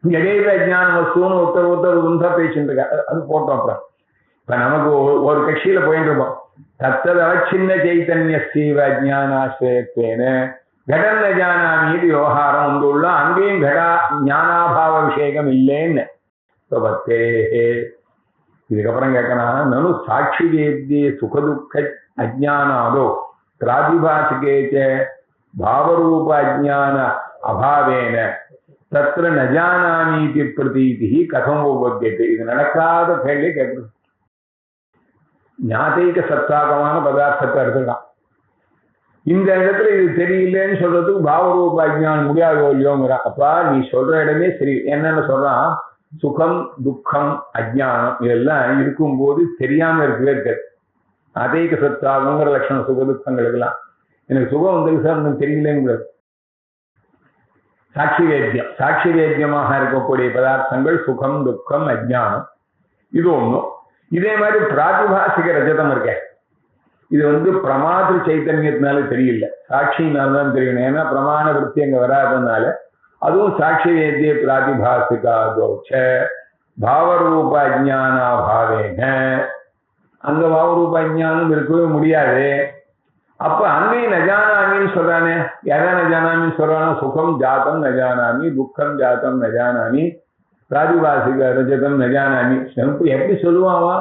இடையில அஜ்ஞான வஸ்துன்னு ஒருத்தர் உந்தா பேசிட்டு இருக்கா. அது போட்டோம். அப்புறம் இப்ப நமக்கு ஒரு கட்சியில போயிட்டு இருப்போம். தத்தது அவச்சின்ன சைத்தன்ய ஸ்ரீவ அஜ்ஞானாஸ்ரயத்தேன கடன் ஜானாமி விவகாரம் உண்டுள்ள அங்கேயும் கடா ஞானாபாவ விஷேகம் இல்லைன்னு இதுக்கப்புறம் கேட்கணும். நனு சாட்சி வேத்திய சுகதுக்க அஜ்ஞானாதோ பிராதிபாசிகேச்ச பாவரூப அஜ்ஞான அபாவேன தத்திர நஜானாமீதி பிரதீதி கதம் உபத்தியது. இது நடக்காத கேள்வி கேட்கணும். ஞாதைக சத்தாகமான பதார்த்தத்தை எடுத்துக்கலாம். இந்த இடத்துல இது தெரியலன்னு சொல்றதுக்கு பாவரூப அஜ்ஞானம் முடியாதோ இல்லையோங்கிறான். அப்பா நீ சொல்ற இடமே சரி. என்னன்னு சொல்றான்? சுகம் துக்கம் அஜ்ஞானம் இதெல்லாம் இருக்கும்போது தெரியாம இருக்கவே இருக்காது. அதேக சத்தாகங்கிற லட்சணம் சுக துக்கங்களுக்கெல்லாம். எனக்கு சுகம் வந்தது சார் எனக்கு தெரியலங்கிறது. சாட்சி வேத்தியமாக இருக்கக்கூடிய பதார்த்தங்கள் சுகம் துக்கம் அஜ்ஞானம் இது ஒண்ணும். இதே மாதிரி பிராதிபாசிக ரஜதம் இருக்க இது பிரமாத சைத்தன்யத்தினால தெரியல, சாட்சியினால்தான் தெரியணும். ஏன்னா பிரமாண விருத்தி அங்க வராதனால அதுவும் சாட்சி வேத்திய பிராதிபாசிகாதோச்ச பாவரூப அஜ்ஞானாபாவேன அங்க பாவரூப அஜ்ஞானம் இருக்கவே முடியாது. அப்ப அங்கேயும் நஜானாமின்னு சொல்றானே. எதை நஜானாமின்னு சொல்றானோ? சுகம் ஜாத்தம் நஜானாமி, துக்கம் ஜாத்தம் நஜானாமி, பிராதிபாசிக ரஜதம் நஜானாமி. எப்படி சொல்லுவாவா?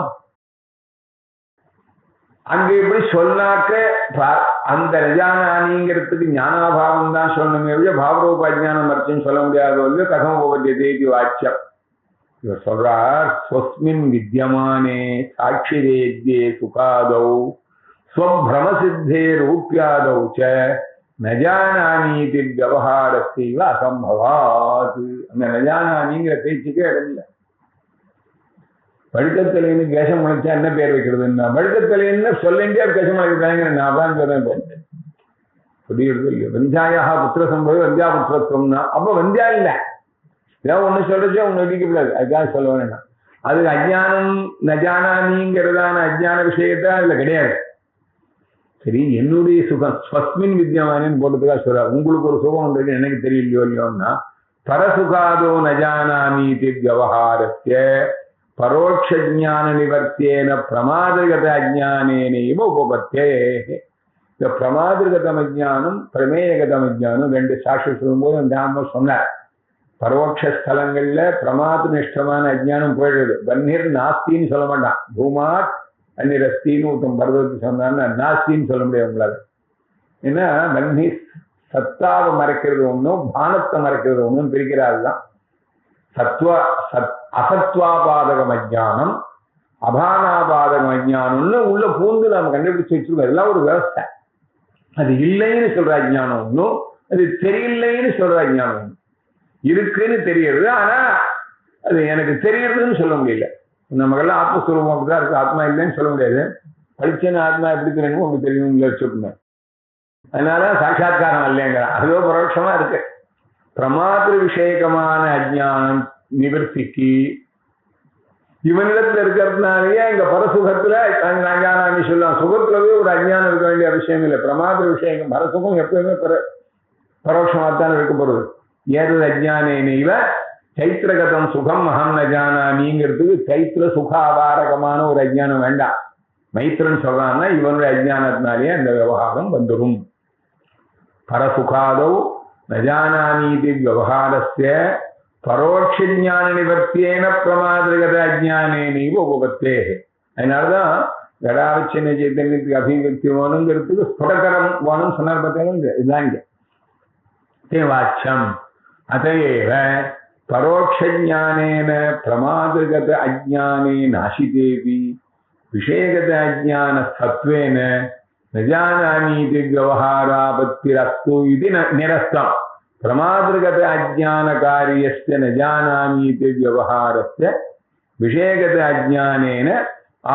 அங்க எப்படி சொன்னாக்க அந்த ரஜானானிங்கிறதுக்கு ஞானாபாவம் தான் சொல்லணுமே ஒழிய பாவரூபாஜானம் மறைச்சுன்னு சொல்ல முடியாத கதம் உபத்தியதேதி வாக்கியம். இவர் சொல்றார், ஸ்வஸ்மின் வித்யமானே சாட்சி வேத்யே சுகாதௌ ஸ்வப்ரமசித்தே ரூப்யாதௌ ச நஜானானீதி விவகாரத்தைவ அசம்பவாது. அந்த நஜானானிங்கிற பேச்சுக்கே இடமில்ல. பழுக்கத்தலைன்னு கேசம் முளைச்சா என்ன பேர் வைக்கிறதுன்னா, பழுக்கத்தலைன்னு சொல்லிண்டே கேசம் முளைக்கிறாங்க. நான் தான் சொல்றேன். புரியுறது இல்லையோ? வெந்தியாயா புத்திர சம்பவம் வெந்தியா புத்திரத்துவம்னா அப்ப வெந்தியா இல்ல. ஏதாவது ஒண்ணு சொல்றச்சே அவங்க வெடிக்கப்படாது. அதுக்காக சொல்ல வேணாம். அது அஜ்ஞானம் நஜானானிங்கிறதான அஜ்ஞான விஷயத்தா அதுல கிடையாது. சரி, என்னுடைய சுகம் ஸ்வஸ்மின் வித்யமானின்னு போட்டதுக்காக சொல்ற. உங்களுக்கு ஒரு சுகம் உண்டு எனக்கு தெரியலையோ இல்லையோன்னா பரசுகாதோ நஜானாமீதி விவகாரத்திய பரோட்ச ஜான நிவர்த்தியேன பிரமாதகத அஜ்ஞானேனைவ உபபத்தே. இந்த பிரமாதகதம் அஜ்ஞானம் பிரமேயகதம் அஜ்ஞானம் ரெண்டு சாட்சி சொல்லும்போது அந்த சொன்னார். பரோட்ச ஸ்தலங்கள்ல பிரமாத நிஷ்டமான அஜ்ஞானம் போயிடுது. பன்னீர் நாஸ்தின்னு சொல்ல மாட்டான். பூமாத் அந்நிர் அஸ்தின்னு ஒருத்தன் பரதத்தை சொன்னான்னு நாஸ்தின்னு சொல்ல முடியாது உங்களால. ஏன்னா பன்னி சத்தாவை மறைக்கிறது ஒன்றும் பானத்தை மறைக்கிறது ஒன்றும் பிரிக்கிறாருதான். அசத்வாபாதகம் அஜ்ஞானம் அபானாபாதகம் அஜ்ஞானம்னு உள்ள பூந்து நாம கண்டுபிடிச்சு வச்சிருக்கோம். எல்லாம் ஒரு விவசாய. அது இல்லைன்னு சொல்ற அஜ்ஞானம் ஒன்றும், அது தெரியலைன்னு சொல்ற அஜ்ஞானம் ஒன்றும். இருக்குன்னு தெரியுது, ஆனா அது எனக்கு தெரியறதுன்னு சொல்ல முடியல. நமக்கெல்லாம் ஆத்மஸ்வரூபம் அப்படிதான் இருக்கு. ஆத்மா இல்லைன்னு சொல்ல முடியாது. படிச்சேன்னு ஆத்மா எப்படி தெரியணும் உங்களுக்கு தெரியும் வச்சுக்கோங்க. அதனால சாட்சாத்காரம் இல்லைங்கிற அதோ பரோட்சமா இருக்கு. பிரமாத விஷயகமான அஜ்ஞானம் நிவர்த்திக்கு இவனிடத்துல இருக்கிறதுனாலயே இங்க பரசுகத்துல அஜானாமி சொல்லலாம். சுகத்துலவே ஒரு அஜ்ஞானம் இருக்க வேண்டிய அவசியம் இல்லை. பிரமாத விஷயம் பரசுகம் எப்பவுமே பரோட்சமாத்தான் இருக்க போறது. ஏது அஜ்ஞானேனைவ சைத்திரகதம் சுகம் அகம் நஜானாமிங்கிறதுக்கு சைத்திர சுகாபாரகமான ஒரு அஜ்ஞானம் வேண்டாம். மைத்திரன் சொல்றான்னா இவனுடைய அஜ்ஞானத்தினாலேயே அந்த விவகாரம் வந்துடும். பரசுகாதோ நஜானாமீதி விவகாரஸ்ய பரோட்ச ஞான நிவர்த்தியேன பிரமாதகத அஜ்ஞானேனைவ உபபத்தே. அதனாலதான் கடாவிச்சன சைத்தன்யத்துக்கு அபிவிருத்தி வேணுங்கிறதுக்கு ஸ்புடகரம் வேணும் சொன்னார். பார்த்தீங்கன்னா இதுதான் இங்க வாச்சம். அதையேவ பரோட்ச ஞானேன பிரமாதகத அஜ்ஞானே நாசிதேவி விஷயகத அஜ்ஞான சத்வேன நஜானாமீதி வியவஹாராபத்திரஸ்து இது நிரஸ்தம். பிரமாதிருகத அஜ்ஞான காரியஸ்ய நஜானாமீதி வியவஹாரஸ்ய விஷயகத அஜ்ஞானேன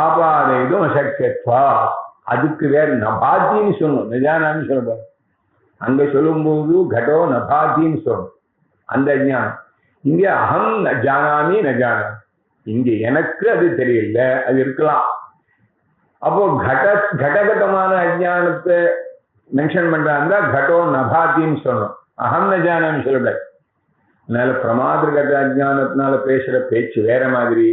ஆபாதைதும் அசக்கியத்வா. அதுக்கு வேற நபாத்தின்னு சொல்லணும், நஜானான்னு சொல்லக்கூடாது. அங்க சொல்லும்போது கடோ நபாத்தின்னு சொல்லணும், அந்த அஜ்ஞானம். இங்க அகம் ஜானாமி நஜானாமி, இங்க எனக்கு அது தெரியல, அது இருக்கலாம். அப்போ கடகதமான அஜ்ஞானத்தை மென்ஷன் பண்றாங்க, கடோ நபாத்தின்னு சொல்லணும், அகம் நஜானாமி சொல்லக்கூடாது. அதனால பிரமாதிருகத அஜ்ஞானத்தினால பேசுற பேச்சு வேற மாதிரி,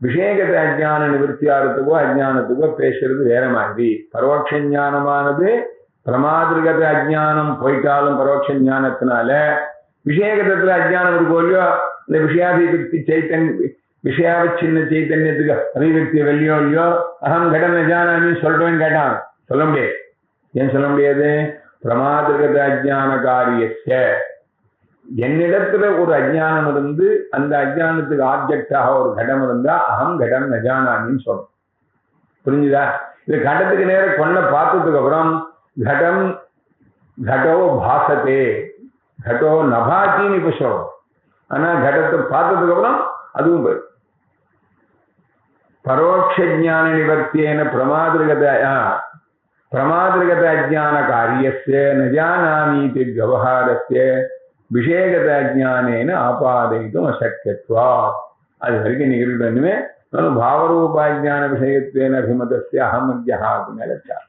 விஷயகத அஜ்ஞான நிவர்த்தி ஆகிறதுக்கோ அஜ்ஞானத்துக்கோ பேசுறது வேற மாதிரி. பரோட்ச ஞானமானது பிரமாதிருகத அஜ்ஞானம் போயிட்டாலும் பரோட்ச ஞானத்தினால விஷயகதத்துல அஜ்ஞானம் இருக்கோ இல்லையோ, இந்த விஷயாபிவிருத்தி விஷயாவிச்சின்ன சைத்தன்யத்துக்கு அபிவிருத்தி வெள்ளியோ இல்லையோ, அகம் கடன் நஜானாமி சொல்றேன்னு கேட்டான். சொல்ல முடியாது. ஏன் சொல்ல முடியாது? பிரமாதிருகத அஜ்ஞான காரியஸ்ய, என்னிடத்துல ஒரு அஜ்ஞானம் இருந்து அந்த அஜ்ஞானத்துக்கு ஆப்ஜெக்டாக ஒரு கடம் இருந்தா அகம் கடம் நஜானாமின்னு சொல்லணும். புரிஞ்சுதா? இது கடத்துக்கு நேரம் கொண்ட பார்த்ததுக்கு அப்புறம் கடம் கடோ பாசத்தே கடோ நபாத்தின்னு இப்ப சொல்லணும். ஆனா கடத்தை பார்த்ததுக்கு அப்புறம் அதுவும் போய் பரோட்ச ஞான நிவர்த்தியேன பிரமாதிருகத அஜ்ஞான காரியஸ்ய நஜானாமீதி வியவஹாரஸ்ய விஷயகத அஜ்ஞானேன ஆபாதைதும் அசக்கியத்வா. அது வரைக்கும் நிகழ்வுமே பாவரூபாஜ்ஞான விஷயத்வேன அபிமதஸ்ய அகமத்யா அப்படின்னு நினைச்சார்.